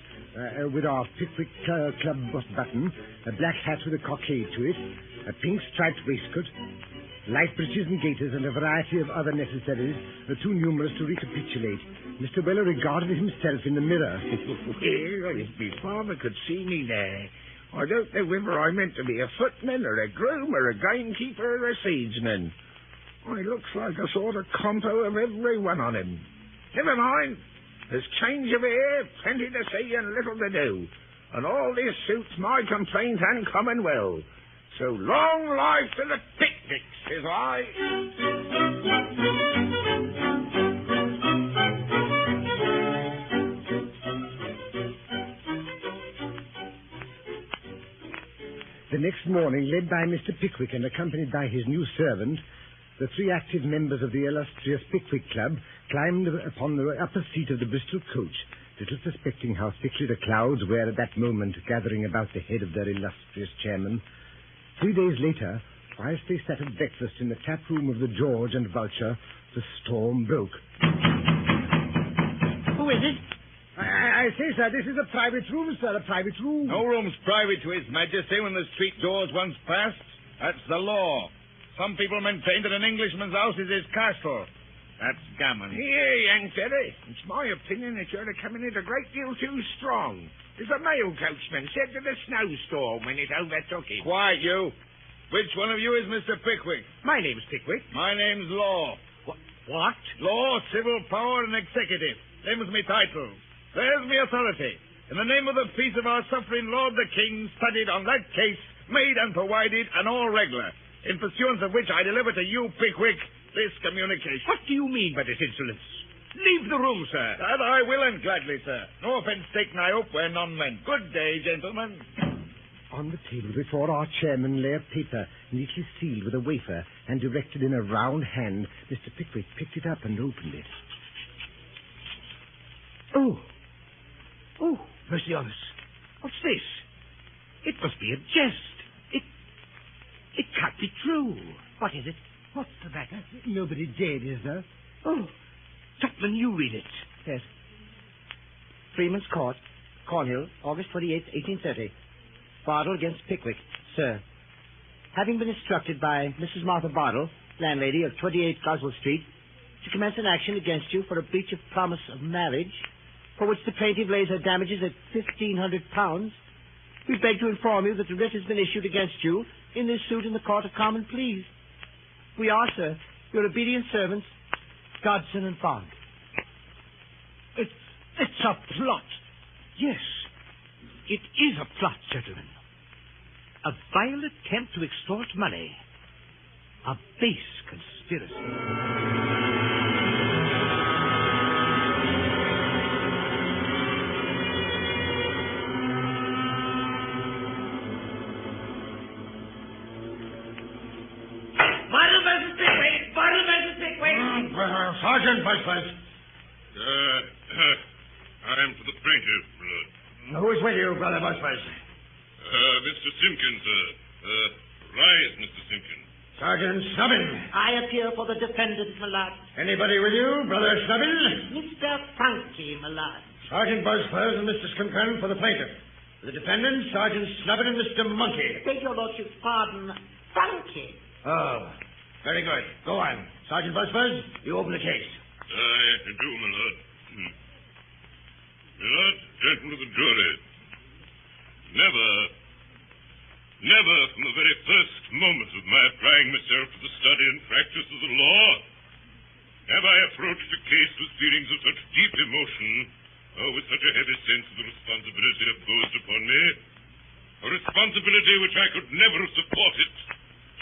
Speaker 10: with our Pickwick Club button, a black hat with a cockade to it, a pink striped waistcoat, light breeches and gaiters, and a variety of other necessaries, too numerous to recapitulate. Mr. Weller regarded himself in the mirror.
Speaker 5: Well, if my father could see me there, I don't know whether I meant to be a footman or a groom or a gamekeeper or a seedsman. It looks like a sort of compo of every one on him. Never mind. There's change of air, plenty to see and little to do. And all this suits my complaint uncommon well. So long life to the Picnics, says I.
Speaker 10: The next morning, led by Mr. Pickwick and accompanied by his new servant, the three active members of the illustrious Pickwick Club climbed upon the upper seat of the Bristol coach, little suspecting how thickly the clouds were at that moment gathering about the head of their illustrious chairman. 3 days later, whilst they sat at breakfast in the tap room of the George and Vulture, the storm broke.
Speaker 11: Who is it?
Speaker 10: I say, sir, this is a private room, sir, a private room.
Speaker 11: No room's private to His Majesty when the street door's once passed. That's the law. Some people maintain that an Englishman's house is his castle. That's gammon.
Speaker 5: Here, young Terry. It's my opinion that you're coming it a great deal too strong. As the mail coachman said to the snowstorm when it overtook him.
Speaker 11: Quiet, you. Which one of you is Mr. Pickwick?
Speaker 5: My name's Pickwick.
Speaker 11: My name's Law.
Speaker 5: What?
Speaker 11: Law, civil power, and executive. Them's me titles. There's me authority. In the name of the peace of our suffering Lord the King, studied on that case, made and provided, and all regular. In pursuance of which I deliver to you, Pickwick, this communication.
Speaker 20: What do you mean by this insolence? Leave the room, sir.
Speaker 11: That I will, and gladly, sir. No offence taken, I hope, where none meant. Good day, gentlemen.
Speaker 10: On the table before our chairman lay a paper, neatly sealed with a wafer, and directed in a round hand. Mr. Pickwick picked it up and opened it.
Speaker 20: Oh, mercy on us. What's this? It must be a jest. It can't be true. What is it?
Speaker 10: What's the matter? Nobody dead, is there?
Speaker 20: Oh, Tupman, you read it.
Speaker 6: Yes. Freeman's Court, Cornhill, August 28, 1830. Bardell against Pickwick. Sir, having been instructed by Mrs. Martha Bardell, landlady of 28 Goswell Street, to commence an action against you for a breach of promise of marriage, for which the plaintiff lays her damages at £1,500, we beg to inform you that the writ has been issued against you in this suit in the Court of Common Pleas. We are, sir, your obedient servants, Dodson and Fogg.
Speaker 20: It's a plot. Yes, it is a plot, gentlemen. A vile attempt to extort money. A base conspiracy.
Speaker 16: Sergeant Buzzfuzz.
Speaker 14: I'm for the plaintiff, Blood.
Speaker 16: Who's with you, Brother Buzzfuzz?
Speaker 14: Mr. Simpkins, rise, Mr. Simpkins.
Speaker 16: Sergeant Snubbin.
Speaker 21: I appear for the defendant, my lord.
Speaker 16: Anybody with you, Brother Snubbin?
Speaker 21: Mr. Frankie, my lord.
Speaker 16: Sergeant Buzzfuzz and Mr. Skimpern for the plaintiff. The defendant, Sergeant Snubbin and Mr. Monkey.
Speaker 21: Beg your lordship's pardon, Frankie.
Speaker 16: Oh, very good. Go on. Sergeant Buzzfuzz, you open the case.
Speaker 14: I do, my lord. My lord, gentlemen of the jury. Never from the very first moment of my applying myself to the study and practice of the law have I approached a case with feelings of such deep emotion or with such a heavy sense of the responsibility imposed upon me, a responsibility which I could never have supported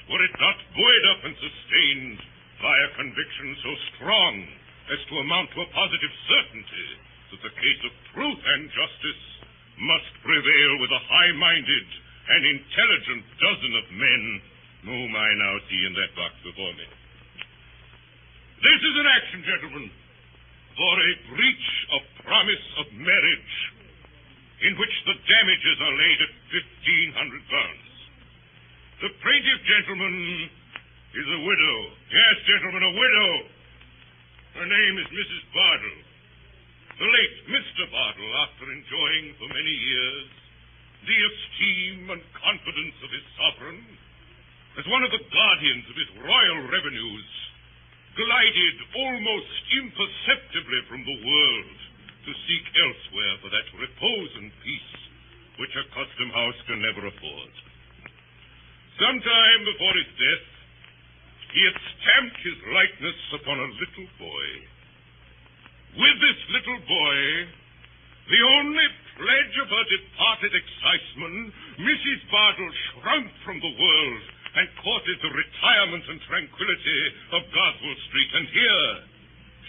Speaker 14: were it not buoyed up and sustained by a conviction so strong as to amount to a positive certainty that the case of truth and justice
Speaker 3: must prevail with a high-minded and intelligent dozen of men whom I now see in that box before me. This is an action, gentlemen, for a breach of promise of marriage, in which the damages are laid at £1,500. The plaintiff, gentlemen, is a widow. Yes, gentlemen, a widow. Her name is Mrs. Bardell. The late Mr. Bardell, after enjoying for many years the esteem and confidence of his sovereign, as one of the guardians of his royal revenues, glided almost imperceptibly from the world to seek elsewhere for that repose and peace which a custom house can never afford. Some time before his death, he had stamped his likeness upon a little boy. With this little boy, the only pledge of her departed exciseman, Mrs. Bardell shrunk from the world and courted the retirement and tranquility of Goswell Street. And here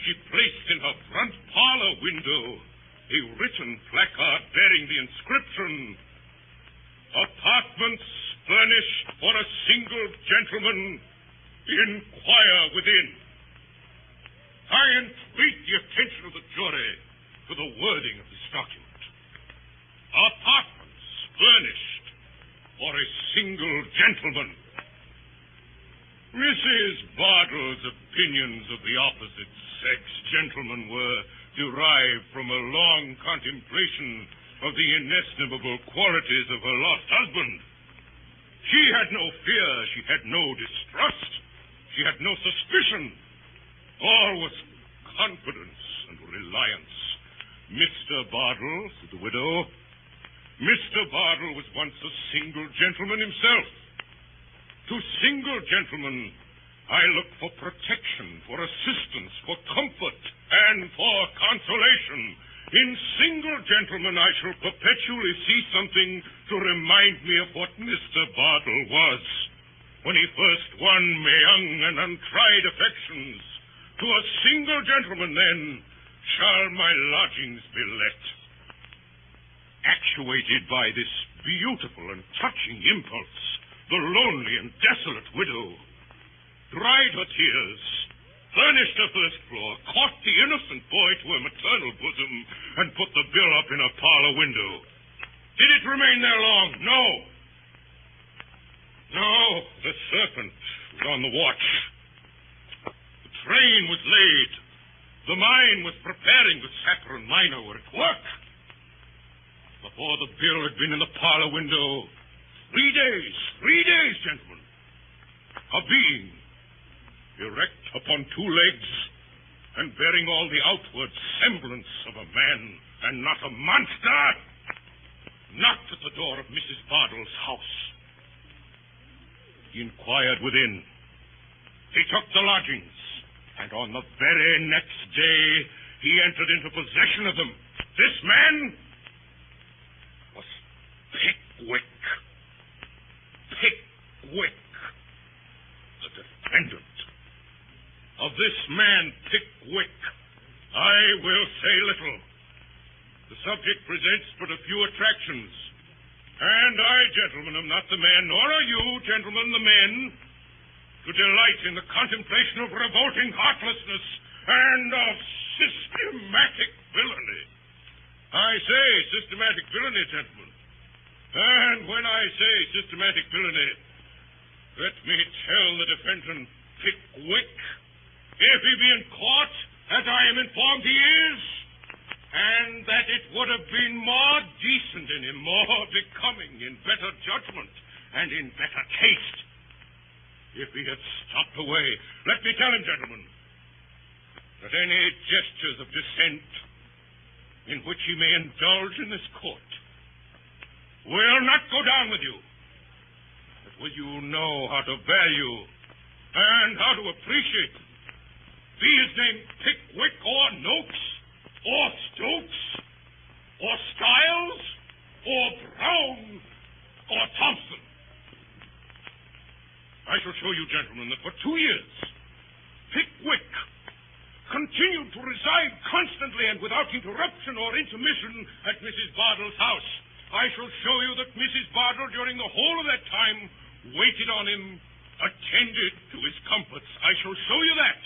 Speaker 3: she placed in her front parlor window a written placard bearing the inscription, "Apartments furnished for a single gentleman. Inquire within." I entreat the attention of the jury for the wording of this document. Apartments furnished for a single gentleman. Mrs. Bardell's opinions of the opposite sex, gentlemen, were derived from a long contemplation of the inestimable qualities of her lost husband. She had no fear, she had no distrust, she had no suspicion. All was confidence and reliance. Mr. Bardell, said the widow, Mr. Bardell was once a single gentleman himself. To single gentlemen, I look for protection, for assistance, for comfort, and for consolation. In single gentlemen, I shall perpetually see something to remind me of what Mr. Bardell was when he first won my young and untried affections. To a single gentleman, then, shall my lodgings be let. Actuated by this beautiful and touching impulse, the lonely and desolate widow dried her tears, furnished her first floor, caught the innocent boy to her maternal bosom, and put the bill up in her parlor window. Did it remain there long? No. No, the serpent was on the watch. The train was laid. The mine was preparing. The sapper and miner were at work. Before the bill had been in the parlor window, 3 days, gentlemen. A being, erect upon 2 legs, and bearing all the outward semblance of a man, and not a monster, knocked at the door of Mrs. Bardell's house. He inquired within. He took the lodgings, and on the very next day, he entered into possession of them. This man was Pickwick. Pickwick, the defendant. Of this man, Pickwick, I will say little. The subject presents but a few attractions. And I, gentlemen, am not the man, nor are you, gentlemen, the men, to delight in the contemplation of revolting heartlessness and of systematic villainy. I say systematic villainy, gentlemen. And when I say systematic villainy, let me tell the defendant, Pickwick, if he be in court, as I am informed he is, and that it would have been more decent in him, more becoming, in better judgment, and in better taste, if he had stopped away. Let me tell him, gentlemen, that any gestures of dissent in which he may indulge in this court will not go down with you. But will you know how to value and how to appreciate, be his name Pickwick or Noakes or Stokes or Styles or Brown or Thompson. I shall show you, gentlemen, that for 2 years Pickwick continued to reside constantly and without interruption or intermission at Mrs. Bardell's house. I shall show you that Mrs. Bardell, during the whole of that time, waited on him, attended to his comforts. I shall show you that.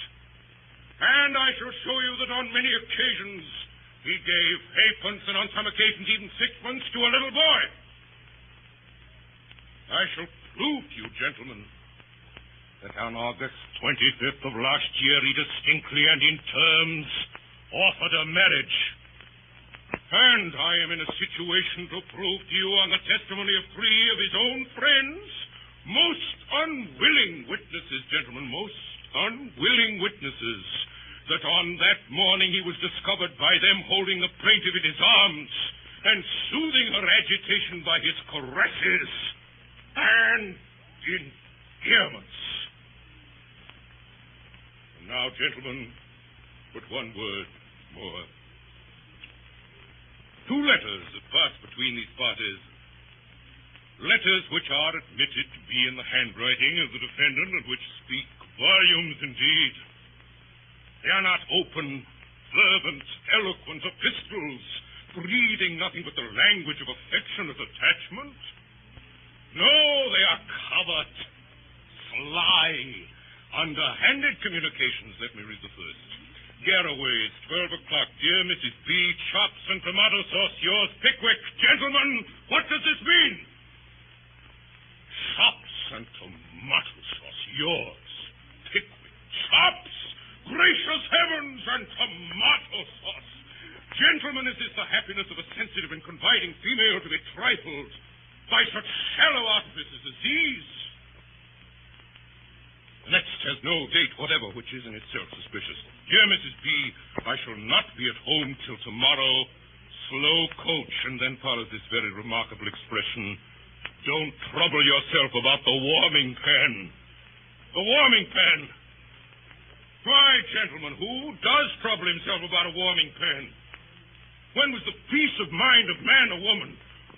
Speaker 3: And I shall show you that on many occasions he gave halfpence and on some occasions even sixpence to a little boy. I shall prove to you, gentlemen, that on August 25th of last year he distinctly and in terms offered a marriage. And I am in a situation to prove to you on the testimony of 3 of his own friends, most unwilling witnesses, gentlemen, most unwilling witnesses, that on that morning he was discovered by them holding the plaintiff in his arms and soothing her agitation by his caresses and endearments. And now, gentlemen, but one word more. 2 letters have passed between these parties. Letters which are admitted to be in the handwriting of the defendant and which speak volumes indeed. They are not open, fervent, eloquent epistles, breathing nothing but the language of affectionate attachment. No, they are covert, sly, underhanded communications. Let me read the first. Garraway's, 12 o'clock. Dear Mrs. B, chops and tomato sauce, yours, Pickwick. Gentlemen, what does this mean? Chops and tomato sauce, yours, Pickwick. Chops! Gracious heavens and tomato sauce! Gentlemen, is this the happiness of a sensitive and confiding female to be trifled by such shallow artifices as these? Next has no date whatever, which is in itself suspicious. Dear Mrs. B, I shall not be at home till tomorrow. Slow coach. And then follows this very remarkable expression. Don't trouble yourself about the warming pan. The warming pan. Why, gentlemen, who does trouble himself about a warming pan? When was the peace of mind of man or woman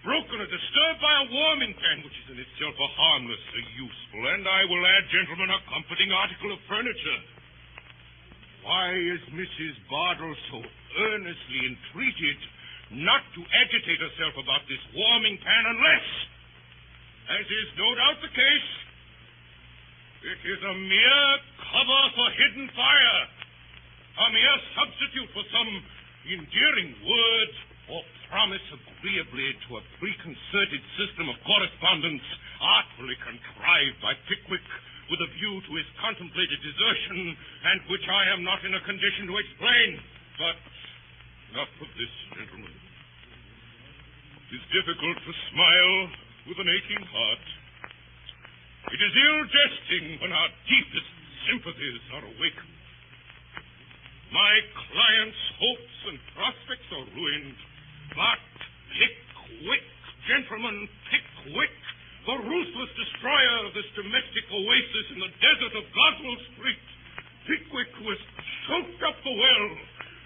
Speaker 3: broken or disturbed by a warming pan, which is in itself a harmless, a useful, and I will add, gentlemen, a comforting article of furniture? Why is Mrs. Bardell so earnestly entreated not to agitate herself about this warming pan unless, as is no doubt the case, it is a mere cover for hidden fire, a mere substitute for some endearing word or promise agreeably to a preconcerted system of correspondence artfully contrived by Pickwick with a view to his contemplated desertion, and which I am not in a condition to explain. But enough of this, gentlemen. It is difficult to smile with an aching heart. It is ill jesting when our deepest sympathies are awakened. My client's hopes and prospects are ruined, but Pickwick, gentlemen, Pickwick, the ruthless destroyer of this domestic oasis in the desert of Goswell Street, Pickwick, who has choked up the well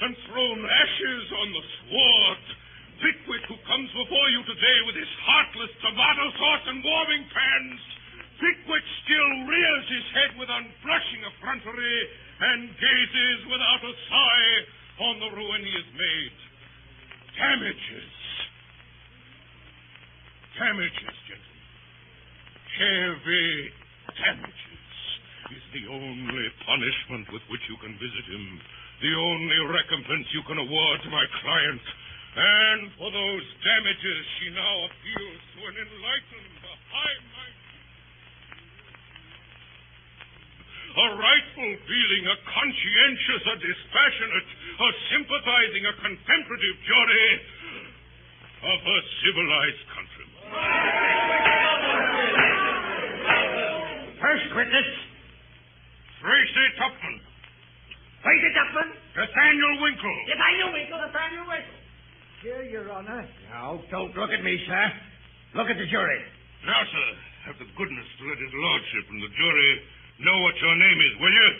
Speaker 3: and thrown ashes on the sward, Pickwick, who comes before you today with his heartless tomato sauce and warming pans, Pickwick still rears his head with unblushing effrontery and gazes without a sigh on the ruin he has made. Damages. Damages, gentlemen. Heavy damages is the only punishment with which you can visit him, the only recompense you can award to my client. And for those damages, she now appeals to an enlightened, a high-minded, a rightful feeling, a conscientious, a dispassionate, a sympathizing, a contemplative jury of a civilized countrymen.
Speaker 11: First witness,
Speaker 3: Tracy Tupman.
Speaker 11: Tracy Tupman.
Speaker 3: Nathaniel Winkle.
Speaker 11: Nathaniel Winkle, Nathaniel Winkle. Here, Your Honor. Now, don't look at me, sir. Look at the jury.
Speaker 3: Now, sir, have the goodness to let his lordship and the jury know what your name is, will you?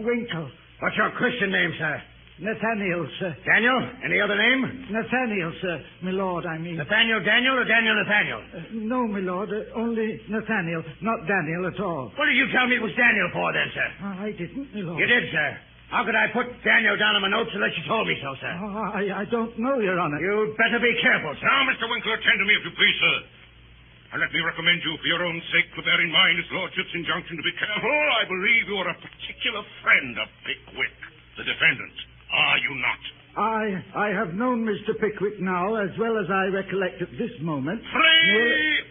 Speaker 11: Winkle. What's your Christian name, sir?
Speaker 6: Nathaniel, sir.
Speaker 11: Daniel? Any other name?
Speaker 6: Nathaniel, sir. My lord, I mean.
Speaker 11: Nathaniel Daniel or Daniel Nathaniel?
Speaker 6: No, my lord. Only Nathaniel, not Daniel at all.
Speaker 11: What did you tell me it was Daniel for, then, sir?
Speaker 6: I didn't, my lord.
Speaker 11: You did, sir.
Speaker 4: How could I put Daniel down on my notes unless you told me so, sir?
Speaker 10: Oh, I don't know, Your Honor.
Speaker 4: You'd better be careful, sir.
Speaker 3: Now, Mr. Winkle, attend to me if you please, sir. And let me recommend you, for your own sake, to bear in mind his lordship's injunction to be careful. I believe you are a particular friend of Pickwick, the defendant. Are you not?
Speaker 10: I have known Mr. Pickwick now as well as I recollect at this moment.
Speaker 3: Pray,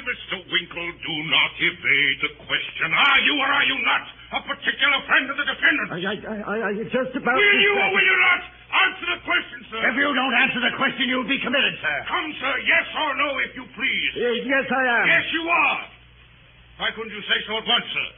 Speaker 3: Mr. Winkle, do not evade the question. Are you or are you not a particular friend of the defendant?
Speaker 10: I just about...
Speaker 3: Will you or will you not answer the question, sir?
Speaker 4: If you don't answer the question, you'll be committed, sir.
Speaker 3: Come, sir, yes or no, if you please.
Speaker 10: Yes, I am.
Speaker 3: Yes, you are. Why couldn't you say so at once, sir?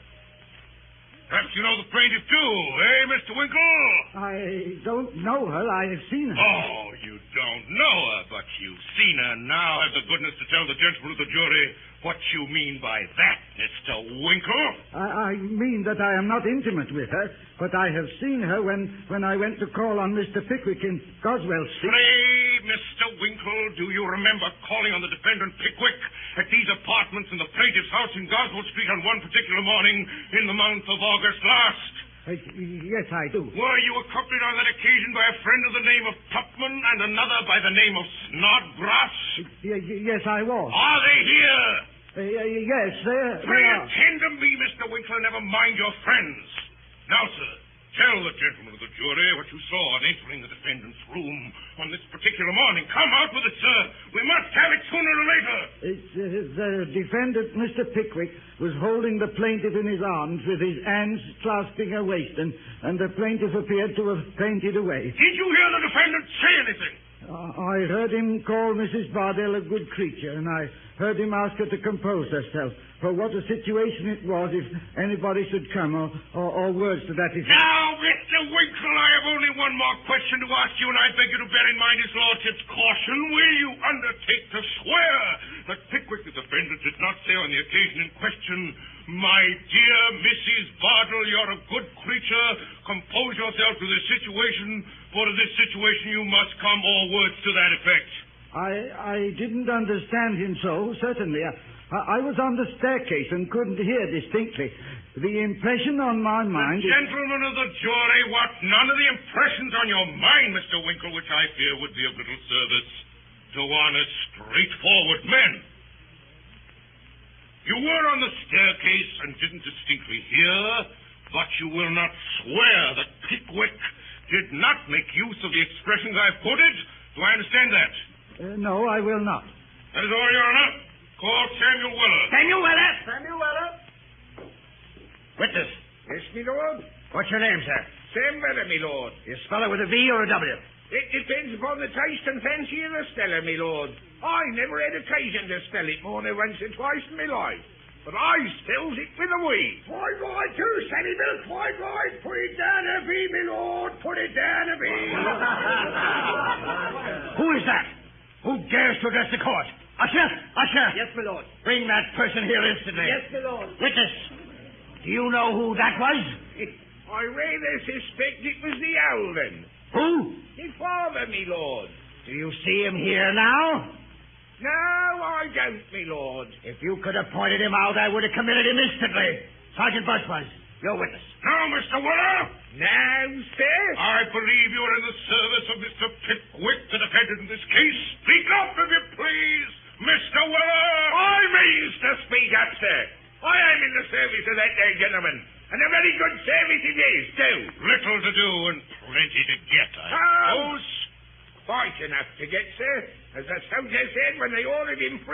Speaker 3: Perhaps you know the plaintiff, too, eh, Mr. Winkle?
Speaker 10: I don't know her. I have seen her.
Speaker 3: Oh, you don't know her, but you've seen her. Now have the goodness to tell the gentlemen of the jury what you mean by that, Mr. Winkle.
Speaker 10: I mean that I am not intimate with her, but I have seen her when I went to call on Mr. Pickwick in Goswell Street.
Speaker 3: Pray, Mr. Winkle, do you remember calling on the defendant Pickwick at these apartments in the plaintiff's house in Goswell Street on one particular morning in the month of August last?
Speaker 10: Yes, I do.
Speaker 3: Were you accompanied on that occasion by a friend of the name of Tupman and another by the name of Snodgrass?
Speaker 10: Yes, I was.
Speaker 3: Are they here?
Speaker 10: Yes, they are.
Speaker 3: Attend to me, Mr. Winkler, never mind your friends. Now, sir, tell the gentlemen of the jury what you saw on entering the defendant's room on this particular morning. Come out with it, sir. We must have it sooner or later.
Speaker 10: The defendant, Mr. Pickwick, was holding the plaintiff in his arms with his hands clasping her waist, and the plaintiff appeared to have fainted away.
Speaker 3: Did you hear the defendant say anything?
Speaker 10: I heard him call Mrs. Bardell a good creature, and I heard him ask her to compose herself. For what a situation it was if anybody should come, or words to that effect.
Speaker 3: Now, Mr. Winkle, I have only one more question to ask you, and I beg you to bear in mind his lordship's caution. Will you undertake to swear that Pickwick, the defendant, did not say on the occasion in question, "My dear Mrs. Bardell, you're a good creature. Compose yourself to this situation, for to this situation you must come," or words to that effect?
Speaker 10: I didn't understand him so, certainly. I was on the staircase and couldn't hear distinctly. The impression on my mind...
Speaker 3: Gentlemen of the jury, what? None of the impressions on your mind, Mr. Winkle, which I fear would be of little service to honest, straightforward men. You were on the staircase and didn't distinctly hear, but you will not swear that Pickwick did not make use of the expressions I've quoted? Do I understand that?
Speaker 10: No, I will not.
Speaker 3: That is all, Your Honor. Call Samuel Weller.
Speaker 4: Samuel Weller?
Speaker 5: Samuel Weller?
Speaker 4: Witness.
Speaker 5: Yes, me lord.
Speaker 4: What's your name, sir?
Speaker 5: Sam Weller, me lord.
Speaker 4: You spell it with a V or a W?
Speaker 5: It depends upon the taste and fancy of the speller, me lord. I never had occasion to spell it more than once or twice in my life. But I spells it with a V.
Speaker 16: Quite right, too, Sammy Bill. Quite right. Put it down a V, me lord. Put it down a V.
Speaker 4: Who is that? Who dares to address the court? Usher!
Speaker 21: Yes, my lord.
Speaker 4: Bring that person here instantly.
Speaker 21: Yes, my lord.
Speaker 4: Witness, do you know who that was?
Speaker 5: I rather suspect it was the Alden.
Speaker 4: Who?
Speaker 5: My father, me lord.
Speaker 4: Do you see him here now?
Speaker 5: No, I don't, me lord.
Speaker 4: If you could have pointed him out, I would have committed him instantly. Sergeant Buzzfuzz, your witness.
Speaker 3: Now, Mr. Weller.
Speaker 5: Now, sir.
Speaker 3: I believe you are in the service of Mr. Pickwick, the defendant in this case. Speak up, if you please, Mr. Weller.
Speaker 5: I means to speak up, sir. I am in the service of that there gentleman. And a very good service it is, too.
Speaker 3: Little to do and plenty to get, I suppose.
Speaker 5: Quite enough to get, sir. As the soldier said when they ordered him 350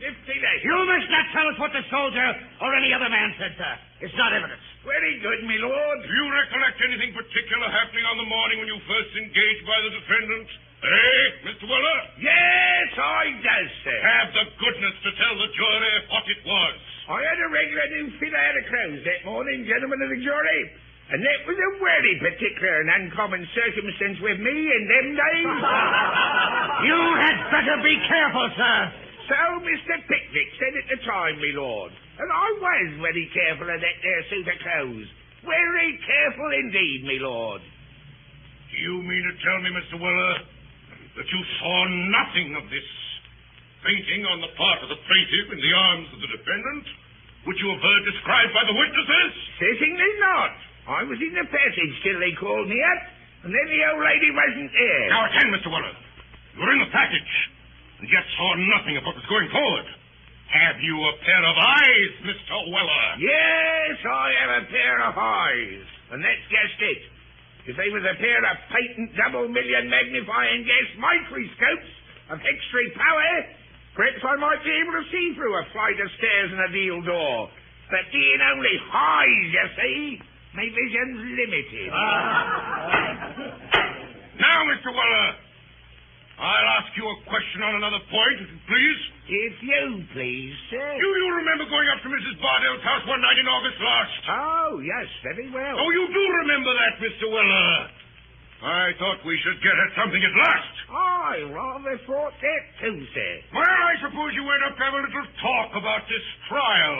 Speaker 5: less.
Speaker 4: You must not tell us what the soldier or any other man said, sir. It's not evidence.
Speaker 5: Very good, me lord.
Speaker 3: Do you recollect anything particular happening on the morning when you first engaged by the defendant? Eh, Mr. Weller?
Speaker 5: Yes, I does, sir.
Speaker 3: Have the goodness to tell the jury what it was.
Speaker 5: I had a regular new fit out of clothes that morning, gentlemen of the jury. And that was a very particular and uncommon circumstance with me in them days.
Speaker 4: You had better be careful, sir.
Speaker 5: So Mr. Pickwick said at the time, me lord. And I was very careful of that there suit of clothes. Very careful indeed, me lord.
Speaker 3: Do you mean to tell me, Mr. Weller, that you saw nothing of this fainting on the part of the plaintiff in the arms of the defendant, which you have heard described by the witnesses?
Speaker 5: Certainly not. I was in the passage till they called me up, and then the old lady wasn't there.
Speaker 3: Now attend, Mr. Weller. You were in the passage, and yet saw nothing of what was going forward. Have you a pair of eyes, Mr. Weller?
Speaker 5: Yes, I have a pair of eyes, and that's just it. If they was a pair of patent double-million magnifying gas microscopes of extra power, perhaps I might be able to see through a flight of stairs and a deal door. But being only eyes, you see, my vision's limited.
Speaker 3: Now, Mr. Weller, I'll ask you a question on another point, if you please.
Speaker 5: If you please, sir.
Speaker 3: Do you remember going up to Mrs. Bardell's house one night in August last?
Speaker 5: Oh, yes, very well.
Speaker 3: Oh, you do remember that, Mr. Weller. I thought we should get at something at last.
Speaker 5: I rather thought that too, sir.
Speaker 3: Well, I suppose you went up to have a little talk about this trial,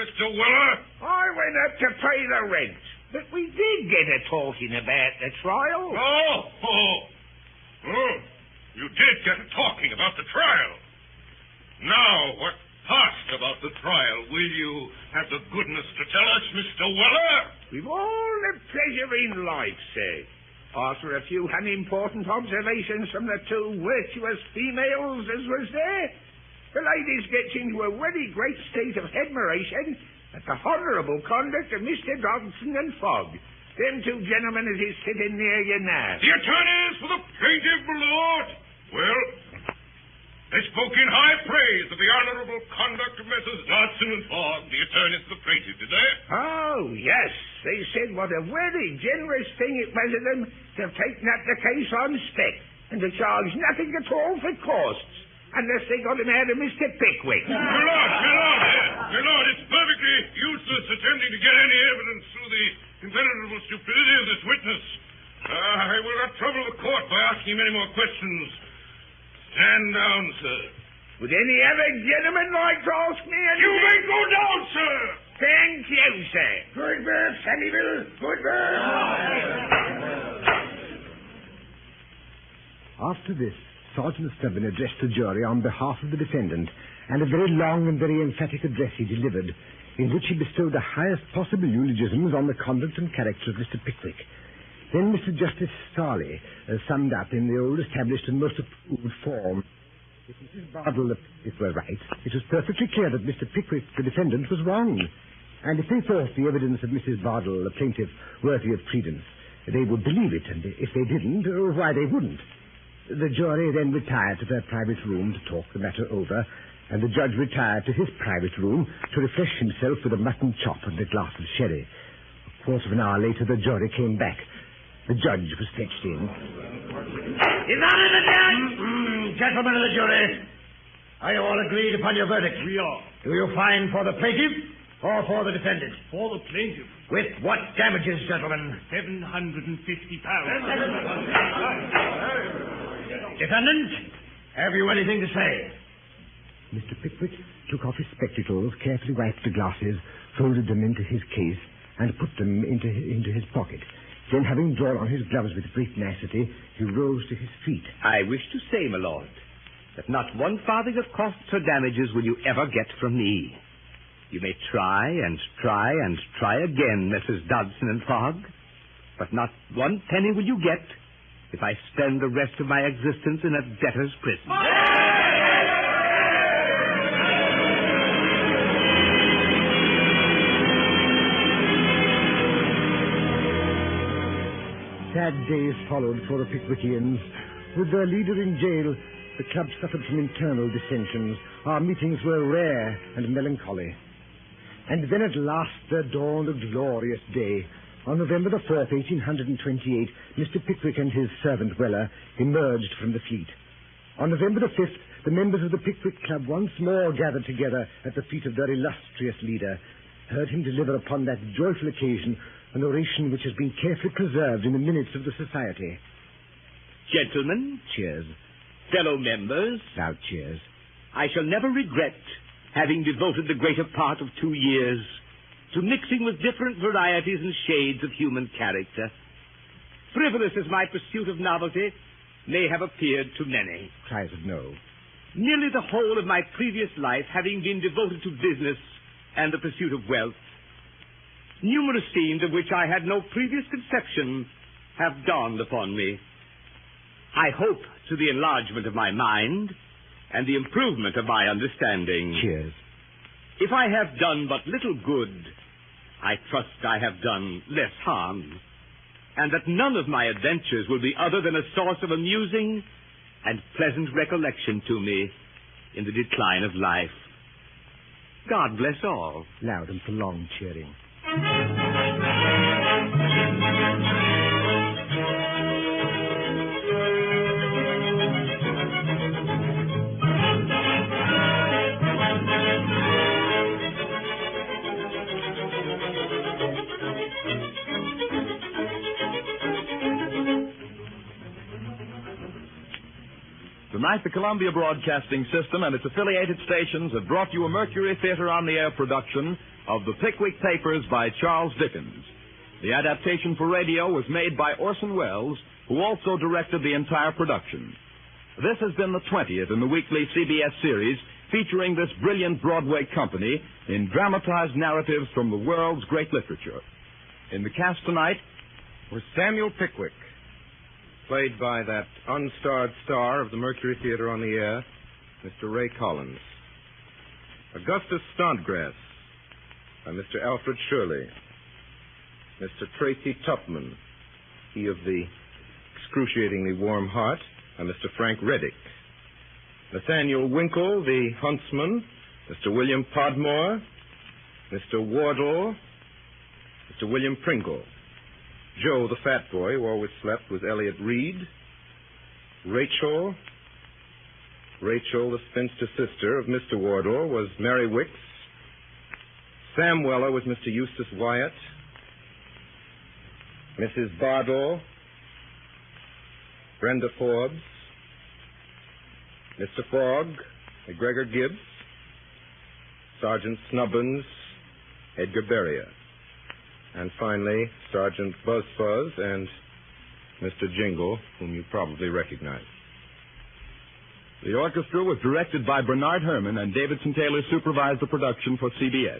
Speaker 3: Mr. Weller?
Speaker 5: I went up to pay the rent, but we did get a talking about the trial.
Speaker 3: Oh, you did get a talking about the trial. Now, what passed about the trial? Will you have the goodness to tell us, Mr. Weller?
Speaker 5: With all the pleasure in life, sir. After a few unimportant observations from the two virtuous females as was there, the ladies gets into a very great state of admiration at the honourable conduct of Mr. Dodson and Fogg. Them two gentlemen as is sitting near you now.
Speaker 3: The attorneys for the plaintiff, my lord. Well, they spoke in high praise of the honourable conduct of Messrs. Dodson and Fogg, the attorneys for the plaintiff, did they?
Speaker 5: Oh, yes. They said what a very generous thing it was of them to have taken up the case on spec and to charge nothing at all for costs unless they got him out of Mr. Pickwick.
Speaker 3: My lord, it's perfectly useless attempting to get any evidence through the impenetrable stupidity of this witness. I will not trouble the court by asking him any more questions. Stand down, sir.
Speaker 5: Would any other gentleman like to ask me anything?
Speaker 3: You may go down, sir.
Speaker 5: Thank you, sir. Good work, Samuel. Good work.
Speaker 10: After this, Sergeant Stubben addressed the jury on behalf of the defendant, and a very long and very emphatic address he delivered, in which he bestowed the highest possible eulogisms on the conduct and character of Mr. Pickwick. Then Mr. Justice Starley summed up in the old established and most approved form. If Mrs. Bardell were right, it was perfectly clear that Mr. Pickwick, the defendant, was wrong. And if they thought the evidence of Mrs. Bardell, the plaintiff, worthy of credence, they would believe it, and if they didn't, why they wouldn't. The jury then retired to their private room to talk the matter over, and the judge retired to his private room to refresh himself with a mutton chop and a glass of sherry. A quarter of an hour later, the jury came back. The judge was fetched in.
Speaker 4: His Honor the Judge! Gentlemen of the jury, are you all agreed upon your verdict?
Speaker 11: We are.
Speaker 4: Do you find for the plaintiff or for the defendant?
Speaker 11: For the plaintiff.
Speaker 4: With what damages, gentlemen?
Speaker 11: £750.
Speaker 4: Defendant, have you anything to say?
Speaker 10: Mr. Pickwick took off his spectacles, carefully wiped the glasses, folded them into his case, and put them into his pocket. Then, having drawn on his gloves with great nicety, he rose to his feet.
Speaker 19: I wish to say, my lord, that not one farthing of costs or damages will you ever get from me. You may try and try and try again, Messrs. Dodson and Fogg, but not one penny will you get if I spend the rest of my existence in a debtor's prison.
Speaker 10: Sad days followed for the Pickwickians. With their leader in jail, the club suffered from internal dissensions. Our meetings were rare and melancholy. And then at last there dawned a glorious day. On November the 4th, 1828, Mr. Pickwick and his servant Weller emerged from the fleet. On November the 5th, the members of the Pickwick Club once more gathered together at the feet of their illustrious leader, heard him deliver upon that joyful occasion an oration which has been carefully preserved in the minutes of the society.
Speaker 19: Gentlemen,
Speaker 10: cheers.
Speaker 19: Fellow members,
Speaker 10: now cheers.
Speaker 19: I shall never regret having devoted the greater part of 2 years to mixing with different varieties and shades of human character. Frivolous as my pursuit of novelty may have appeared to many.
Speaker 10: Cries of no.
Speaker 19: Nearly the whole of my previous life having been devoted to business and the pursuit of wealth. numerous scenes of which I had no previous conception have dawned upon me. I hope to the enlargement of my mind and the improvement of my understanding.
Speaker 6: Cheers.
Speaker 19: If I have done but little good, I trust I have done less harm, and that none of my adventures will be other than a source of amusing and pleasant recollection to me in the decline of life. God bless all.
Speaker 6: Loud and prolonged cheering.
Speaker 9: Tonight, the Columbia Broadcasting System and its affiliated stations have brought you a Mercury Theater on the Air production of The Pickwick Papers by Charles Dickens. The adaptation for radio was made by Orson Welles, who also directed the entire production. This has been the 20th in the weekly CBS series featuring this brilliant Broadway company in dramatized narratives from the world's great literature. In the cast tonight
Speaker 14: was Samuel Pickwick, played by that unstarred star of the Mercury Theater on the Air, Mr. Ray Collins. Augustus Snodgrass, by Mr. Alfred Shirley. Mr. Tracy Tupman, he of the excruciatingly warm heart, by Mr. Frank Readick. Nathaniel Winkle, the huntsman, Mr. William Podmore. Mr. Wardle, Mr. William Pringle. Joe, the fat boy who always slept, was Elliott Reid. Rachel, the spinster sister of Mr. Wardle, was Mary Wicks. Sam Weller was Mr. Eustace Wyatt. Mrs. Bardell, Brenda Forbes. Mr. Fogg, McGregor Gibbs. Sergeant Snubbins, Edgar Berrien. And finally, Sergeant Buzzfuzz and Mr. Jingle, whom you probably recognize.
Speaker 9: The orchestra was directed by Bernard Herrmann, and Davidson Taylor supervised the production for CBS.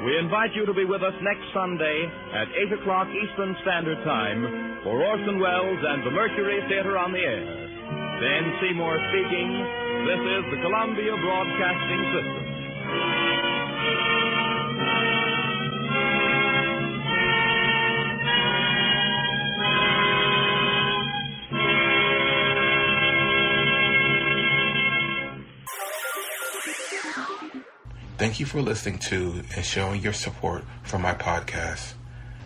Speaker 9: We invite you to be with us next Sunday at 8 o'clock Eastern Standard Time for Orson Welles and the Mercury Theater on the Air. Dan Seymour speaking. This is the Columbia Broadcasting System.
Speaker 2: Thank you for listening to and showing your support for my podcast.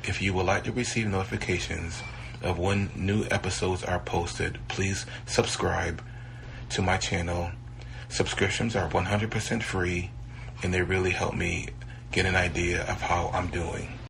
Speaker 2: If you would like to receive notifications of when new episodes are posted, please subscribe to my channel. Subscriptions are 100% free, and they really help me get an idea of how I'm doing.